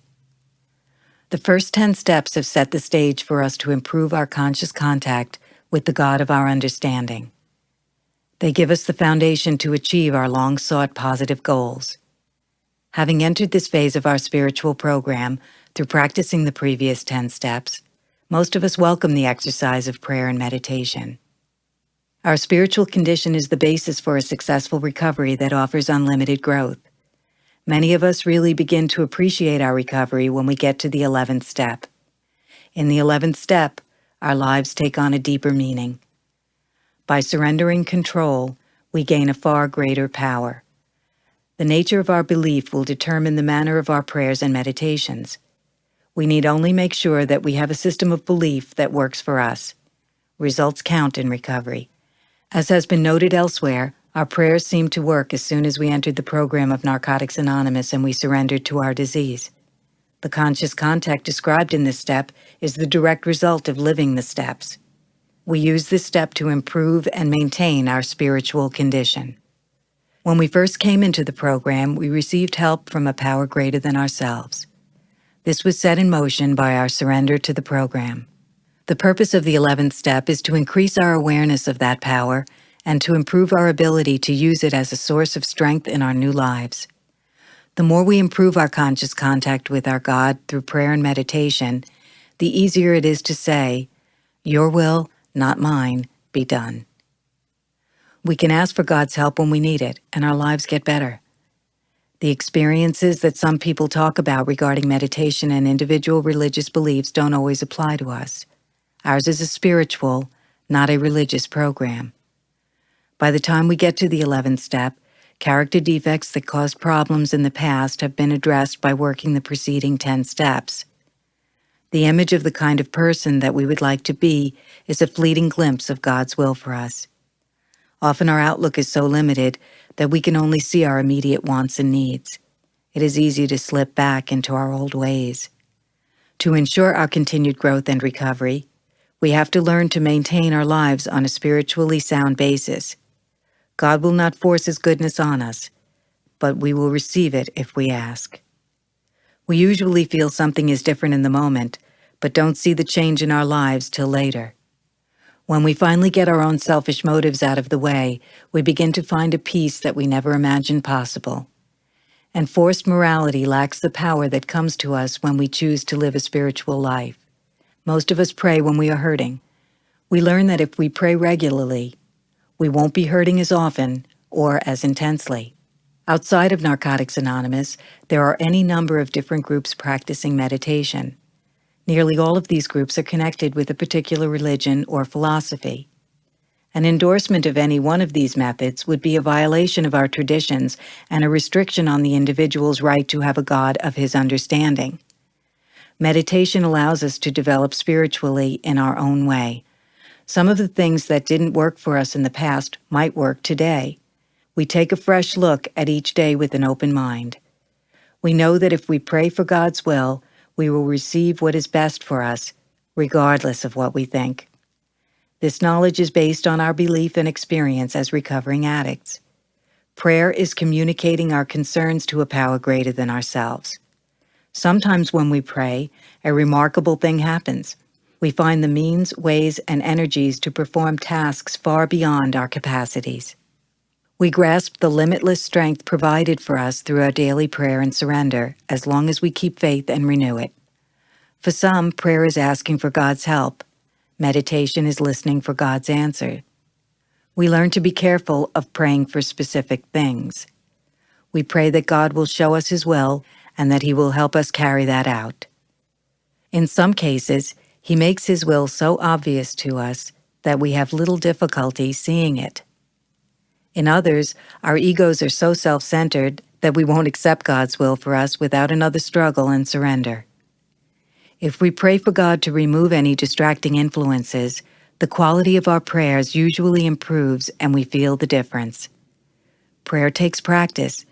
The first 10 steps have set the stage for us to improve our conscious contact with the God of our understanding. They give us the foundation to achieve our long-sought positive goals. Having entered this phase of our spiritual program through practicing the previous 10 steps, most of us welcome the exercise of prayer and meditation. Our spiritual condition is the basis for a successful recovery that offers unlimited growth. Many of us really begin to appreciate our recovery when we get to the 11th step. In the 11th step, our lives take on a deeper meaning. By surrendering control, we gain a far greater power. The nature of our belief will determine the manner of our prayers and meditations. We need only make sure that we have a system of belief that works for us. Results count in recovery. As has been noted elsewhere, our prayers seemed to work as soon as we entered the program of Narcotics Anonymous and we surrendered to our disease. The conscious contact described in this step is the direct result of living the steps. We use this step to improve and maintain our spiritual condition. When we first came into the program, we received help from a power greater than ourselves. This was set in motion by our surrender to the program. The purpose of the 11th step is to increase our awareness of that power and to improve our ability to use it as a source of strength in our new lives. The more we improve our conscious contact with our God through prayer and meditation, the easier it is to say, "Your will, not mine, be done." We can ask for God's help when we need it, and our lives get better. The experiences that some people talk about regarding meditation and individual religious beliefs don't always apply to us. Ours is a spiritual, not a religious program. By the time we get to the 11th step, character defects that caused problems in the past have been addressed by working the preceding 10 steps. The image of the kind of person that we would like to be is a fleeting glimpse of God's will for us. Often our outlook is so limited that we can only see our immediate wants and needs. It is easy to slip back into our old ways. To ensure our continued growth and recovery, we have to learn to maintain our lives on a spiritually sound basis. God will not force His goodness on us, but we will receive it if we ask. We usually feel something is different in the moment, but don't see the change in our lives till later. When we finally get our own selfish motives out of the way, we begin to find a peace that we never imagined possible. And forced morality lacks the power that comes to us when we choose to live a spiritual life. Most of us pray when we are hurting. We learn that if we pray regularly, we won't be hurting as often or as intensely. Outside of Narcotics Anonymous, there are any number of different groups practicing meditation. Nearly all of these groups are connected with a particular religion or philosophy. An endorsement of any one of these methods would be a violation of our traditions and a restriction on the individual's right to have a God of his understanding. Meditation allows us to develop spiritually in our own way. Some of the things that didn't work for us in the past might work today. We take a fresh look at each day with an open mind. We know that if we pray for God's will, we will receive what is best for us, regardless of what we think. This knowledge is based on our belief and experience as recovering addicts. Prayer is communicating our concerns to a power greater than ourselves. Sometimes when we pray, a remarkable thing happens. We find the means, ways, and energies to perform tasks far beyond our capacities. We grasp the limitless strength provided for us through our daily prayer and surrender, as long as we keep faith and renew it. For some, prayer is asking for God's help. Meditation is listening for God's answer. We learn to be careful of praying for specific things. We pray that God will show us His will and that He will help us carry that out. In some cases, He makes His will so obvious to us that we have little difficulty seeing it. In others, our egos are so self-centered that we won't accept God's will for us without another struggle and surrender. If we pray for God to remove any distracting influences, the quality of our prayers usually improves and we feel the difference. Prayer takes practice,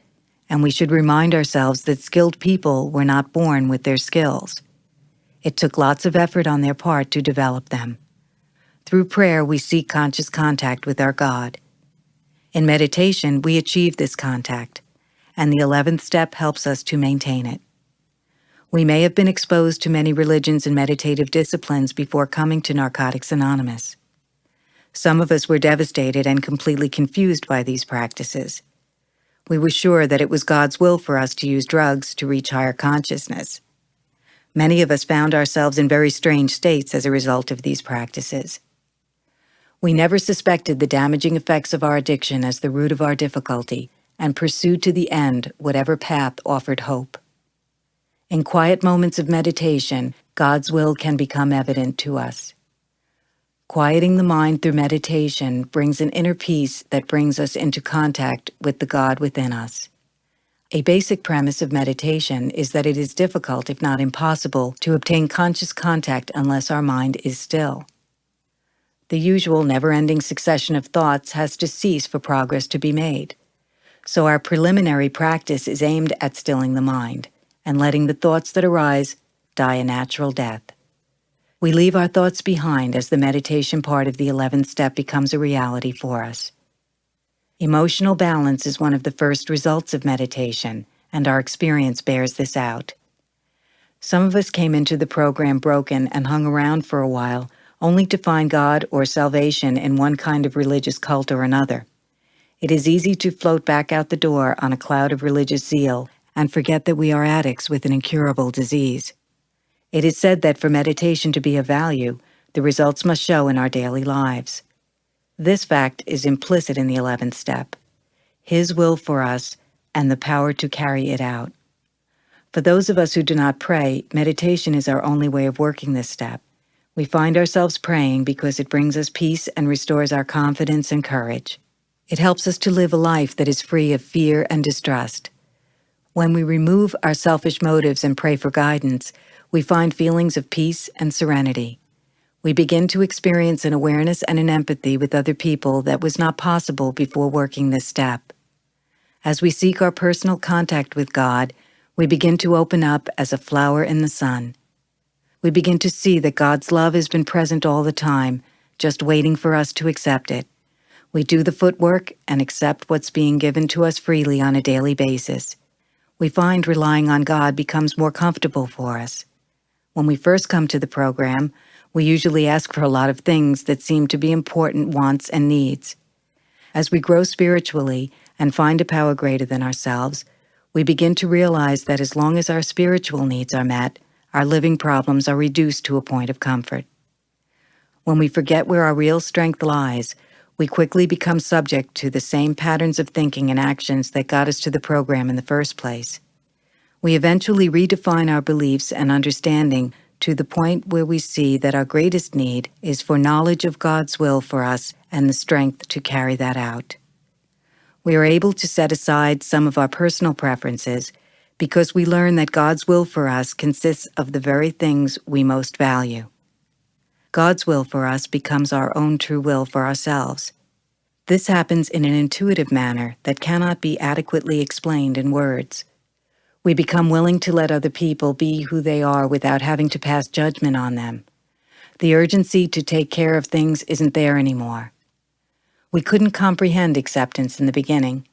and we should remind ourselves that skilled people were not born with their skills. It took lots of effort on their part to develop them. Through prayer, we seek conscious contact with our God. In meditation, we achieve this contact, and the 11th step helps us to maintain it. We may have been exposed to many religions and meditative disciplines before coming to Narcotics Anonymous. Some of us were devastated and completely confused by these practices. We were sure that it was God's will for us to use drugs to reach higher consciousness. Many of us found ourselves in very strange states as a result of these practices. We never suspected the damaging effects of our addiction as the root of our difficulty and pursued to the end whatever path offered hope. In quiet moments of meditation, God's will can become evident to us. Quieting the mind through meditation brings an inner peace that brings us into contact with the God within us. A basic premise of meditation is that it is difficult, if not impossible, to obtain conscious contact unless our mind is still. The usual never-ending succession of thoughts has to cease for progress to be made. So our preliminary practice is aimed at stilling the mind, and letting the thoughts that arise die a natural death. We leave our thoughts behind as the meditation part of the 11th step becomes a reality for us. Emotional balance is one of the first results of meditation, and our experience bears this out. Some of us came into the program broken and hung around for a while, only to find God or salvation in one kind of religious cult or another. It is easy to float back out the door on a cloud of religious zeal and forget that we are addicts with an incurable disease. It is said that for meditation to be of value, the results must show in our daily lives. This fact is implicit in the 11th step, His will for us and the power to carry it out. For those of us who do not pray, meditation is our only way of working this step. We find ourselves praying because it brings us peace and restores our confidence and courage. It helps us to live a life that is free of fear and distrust. When we remove our selfish motives and pray for guidance, we find feelings of peace and serenity. We begin to experience an awareness and an empathy with other people that was not possible before working this step. As we seek our personal contact with God, we begin to open up as a flower in the sun. We begin to see that God's love has been present all the time, just waiting for us to accept it. We do the footwork and accept what's being given to us freely on a daily basis. We find relying on God becomes more comfortable for us. When we first come to the program, we usually ask for a lot of things that seem to be important wants and needs. As we grow spiritually and find a power greater than ourselves, we begin to realize that as long as our spiritual needs are met, our living problems are reduced to a point of comfort. When we forget where our real strength lies, we quickly become subject to the same patterns of thinking and actions that got us to the program in the first place. We eventually redefine our beliefs and understanding to the point where we see that our greatest need is for knowledge of God's will for us and the strength to carry that out. We are able to set aside some of our personal preferences because we learn that God's will for us consists of the very things we most value. God's will for us becomes our own true will for ourselves. This happens in an intuitive manner that cannot be adequately explained in words. We become willing to let other people be who they are without having to pass judgment on them. The urgency to take care of things isn't there anymore. We couldn't comprehend acceptance in the beginning.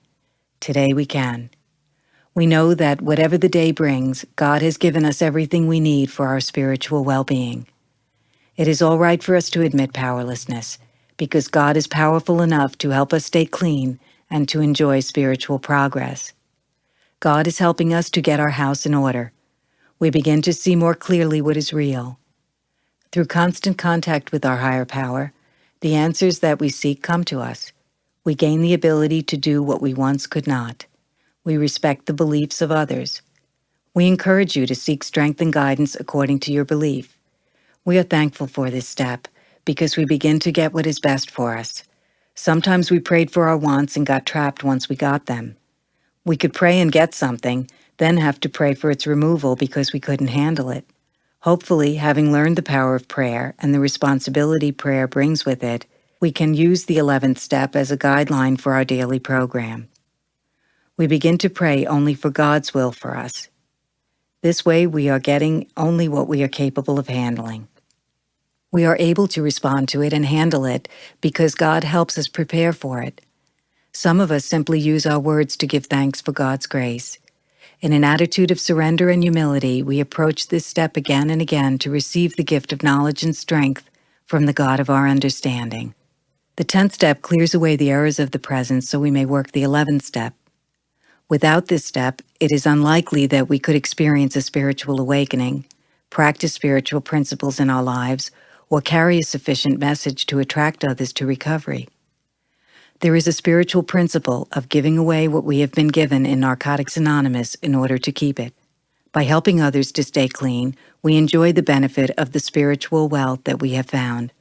Today we can. We know that whatever the day brings, God has given us everything we need for our spiritual well-being. It is all right for us to admit powerlessness, because God is powerful enough to help us stay clean and to enjoy spiritual progress. God is helping us to get our house in order. We begin to see more clearly what is real. Through constant contact with our higher power, the answers that we seek come to us. We gain the ability to do what we once could not. We respect the beliefs of others. We encourage you to seek strength and guidance according to your belief. We are thankful for this step because we begin to get what is best for us. Sometimes we prayed for our wants and got trapped once we got them. We could pray and get something, then have to pray for its removal because we couldn't handle it. Hopefully, having learned the power of prayer and the responsibility prayer brings with it, we can use the 11th step as a guideline for our daily program. We begin to pray only for God's will for us. This way, we are getting only what we are capable of handling. We are able to respond to it and handle it because God helps us prepare for it. Some of us simply use our words to give thanks for God's grace. In an attitude of surrender and humility, we approach this step again and again to receive the gift of knowledge and strength from the God of our understanding. The 10th step clears away the errors of the present so we may work the 11th step. Without this step, it is unlikely that we could experience a spiritual awakening, practice spiritual principles in our lives, or carry a sufficient message to attract others to recovery. There is a spiritual principle of giving away what we have been given in Narcotics Anonymous in order to keep it. By helping others to stay clean, we enjoy the benefit of the spiritual wealth that we have found.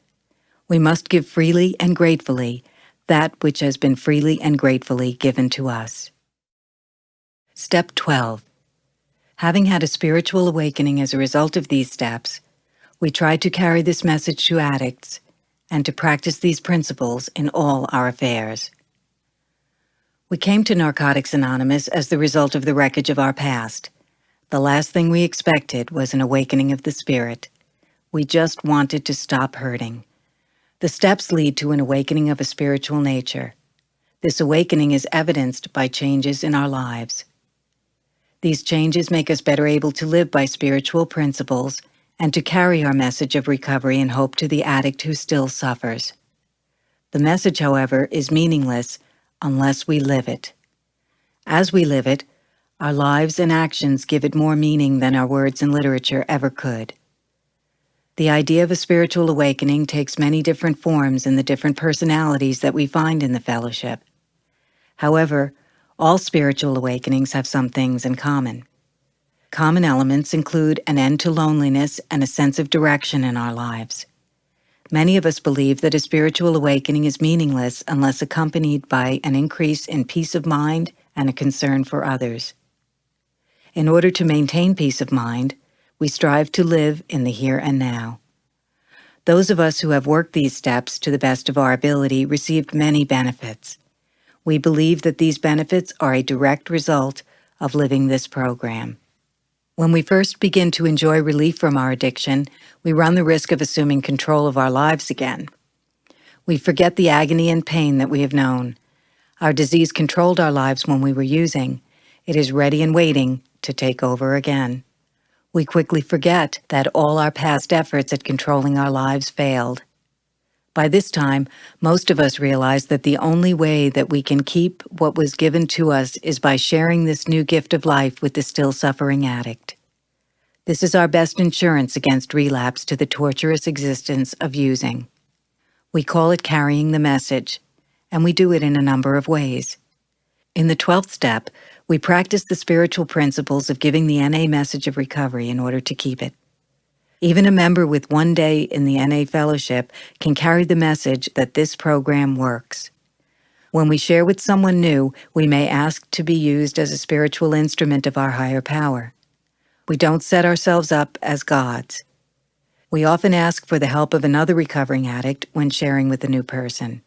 We must give freely and gratefully that which has been freely and gratefully given to us. Step 12. Having had a spiritual awakening as a result of these steps, we try to carry this message to addicts and to practice these principles in all our affairs. We came to Narcotics Anonymous as the result of the wreckage of our past. The last thing we expected was an awakening of the spirit. We just wanted to stop hurting. The steps lead to an awakening of a spiritual nature. This awakening is evidenced by changes in our lives. These changes make us better able to live by spiritual principles and to carry our message of recovery and hope to the addict who still suffers. The message, however, is meaningless unless we live it. As we live it, our lives and actions give it more meaning than our words and literature ever could. The idea of a spiritual awakening takes many different forms in the different personalities that we find in the fellowship. However, all spiritual awakenings have some things in common. Common elements include an end to loneliness and a sense of direction in our lives. Many of us believe that a spiritual awakening is meaningless unless accompanied by an increase in peace of mind and a concern for others. In order to maintain peace of mind, we strive to live in the here and now. Those of us who have worked these steps to the best of our ability received many benefits. We believe that these benefits are a direct result of living this program. When we first begin to enjoy relief from our addiction, we run the risk of assuming control of our lives again. We forget the agony and pain that we have known. Our disease controlled our lives when we were using. It is ready and waiting to take over again. We quickly forget that all our past efforts at controlling our lives failed. By this time, most of us realize that the only way that we can keep what was given to us is by sharing this new gift of life with the still suffering addict. This is our best insurance against relapse to the torturous existence of using. We call it carrying the message, and we do it in a number of ways. In the 12th step, we practice the spiritual principles of giving the NA message of recovery in order to keep it. Even a member with one day in the NA fellowship can carry the message that this program works. When we share with someone new, we may ask to be used as a spiritual instrument of our higher power. We don't set ourselves up as gods. We often ask for the help of another recovering addict when sharing with a new person.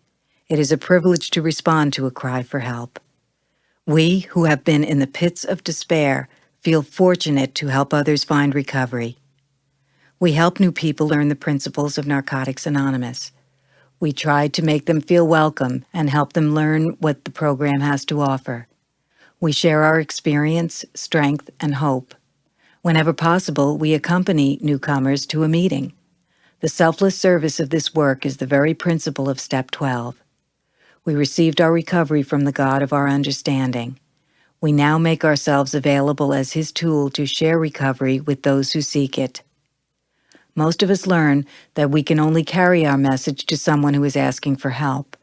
It is a privilege to respond to a cry for help. We, who have been in the pits of despair, feel fortunate to help others find recovery. We help new people learn the principles of Narcotics Anonymous. We try to make them feel welcome and help them learn what the program has to offer. We share our experience, strength, and hope. Whenever possible, we accompany newcomers to a meeting. The selfless service of this work is the very principle of Step 12. We received our recovery from the God of our understanding. We now make ourselves available as His tool to share recovery with those who seek it. Most of us learn that we can only carry our message to someone who is asking for help.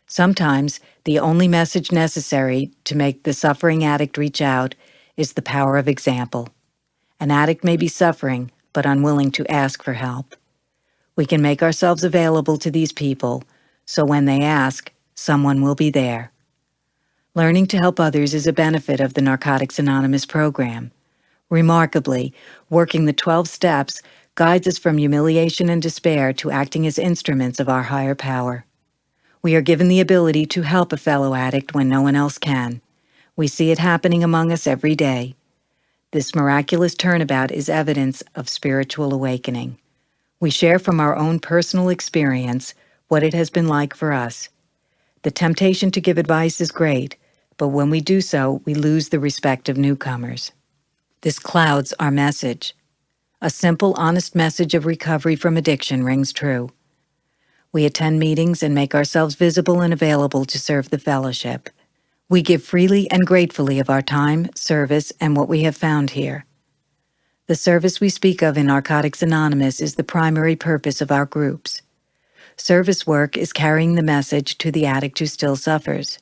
Sometimes, the only message necessary to make the suffering addict reach out is the power of example. An addict may be suffering, but unwilling to ask for help. We can make ourselves available to these people, so when they ask, someone will be there. Learning to help others is a benefit of the Narcotics Anonymous program. Remarkably, working the 12 steps guides us from humiliation and despair to acting as instruments of our higher power. We are given the ability to help a fellow addict when no one else can. We see it happening among us every day. This miraculous turnabout is evidence of spiritual awakening. We share from our own personal experience what it has been like for us. The temptation to give advice is great, but when we do so, we lose the respect of newcomers. This clouds our message. A simple, honest message of recovery from addiction rings true. We attend meetings and make ourselves visible and available to serve the fellowship. We give freely and gratefully of our time, service, and what we have found here. The service we speak of in Narcotics Anonymous is the primary purpose of our groups. Service work is carrying the message to the addict who still suffers.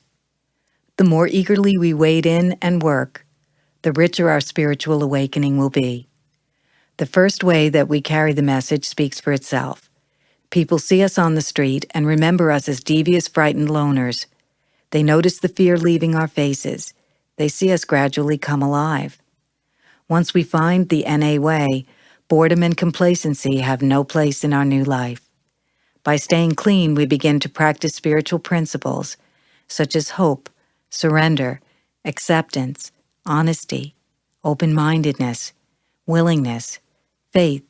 The more eagerly we wade in and work, the richer our spiritual awakening will be. The first way that we carry the message speaks for itself. People see us on the street and remember us as devious, frightened loners. They notice the fear leaving our faces. They see us gradually come alive. Once we find the NA way, boredom and complacency have no place in our new life. By staying clean, we begin to practice spiritual principles, such as hope, surrender, acceptance, honesty, open-mindedness, willingness, faith,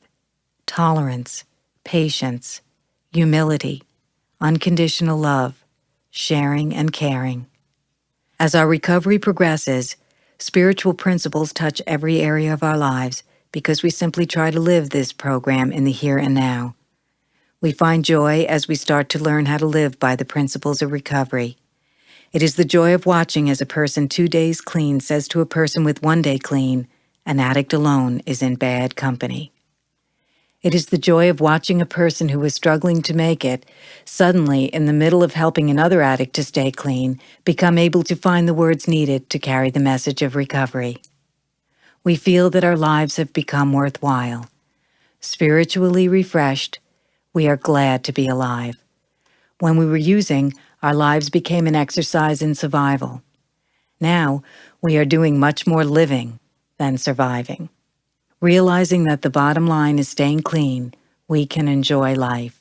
tolerance, patience, humility, unconditional love, sharing and caring. As our recovery progresses, spiritual principles touch every area of our lives because we simply try to live this program in the here and now. We find joy as we start to learn how to live by the principles of recovery. It is the joy of watching as a person 2 days clean says to a person with 1 day clean, "An addict alone is in bad company." It is the joy of watching a person who is struggling to make it, suddenly, in the middle of helping another addict to stay clean, become able to find the words needed to carry the message of recovery. We feel that our lives have become worthwhile. Spiritually refreshed, we are glad to be alive. When we were using, our lives became an exercise in survival. Now, we are doing much more living than surviving. Realizing that the bottom line is staying clean, we can enjoy life.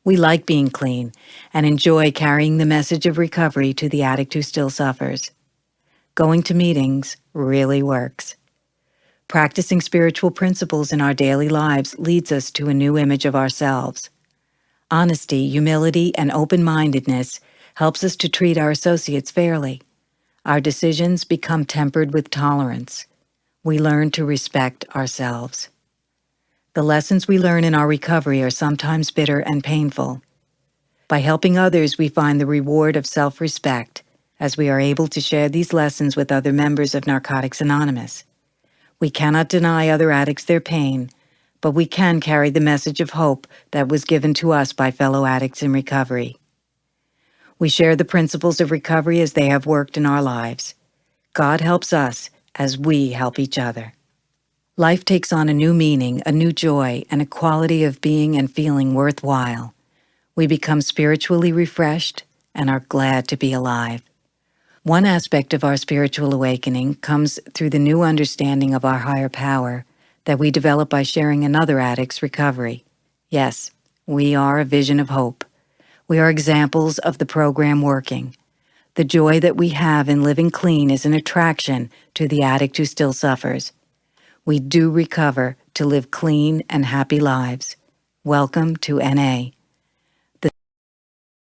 We like being clean and enjoy carrying the message of recovery to the addict who still suffers. Going to meetings really works. Practicing spiritual principles in our daily lives leads us to a new image of ourselves. Honesty, humility, and open-mindedness helps us to treat our associates fairly. Our decisions become tempered with tolerance. We learn to respect ourselves. The lessons we learn in our recovery are sometimes bitter and painful. By helping others, we find the reward of self-respect as we are able to share these lessons with other members of Narcotics Anonymous. We cannot deny other addicts their pain, but we can carry the message of hope that was given to us by fellow addicts in recovery. We share the principles of recovery as they have worked in our lives. God helps us as we help each other. Life takes on a new meaning, a new joy, and a quality of being and feeling worthwhile. We become spiritually refreshed and are glad to be alive. One aspect of our spiritual awakening comes through the new understanding of our higher power that we develop by sharing another addict's recovery. Yes, we are a vision of hope. We are examples of the program working. The joy that we have in living clean is an attraction to the addict who still suffers. We do recover to live clean and happy lives. Welcome to NA.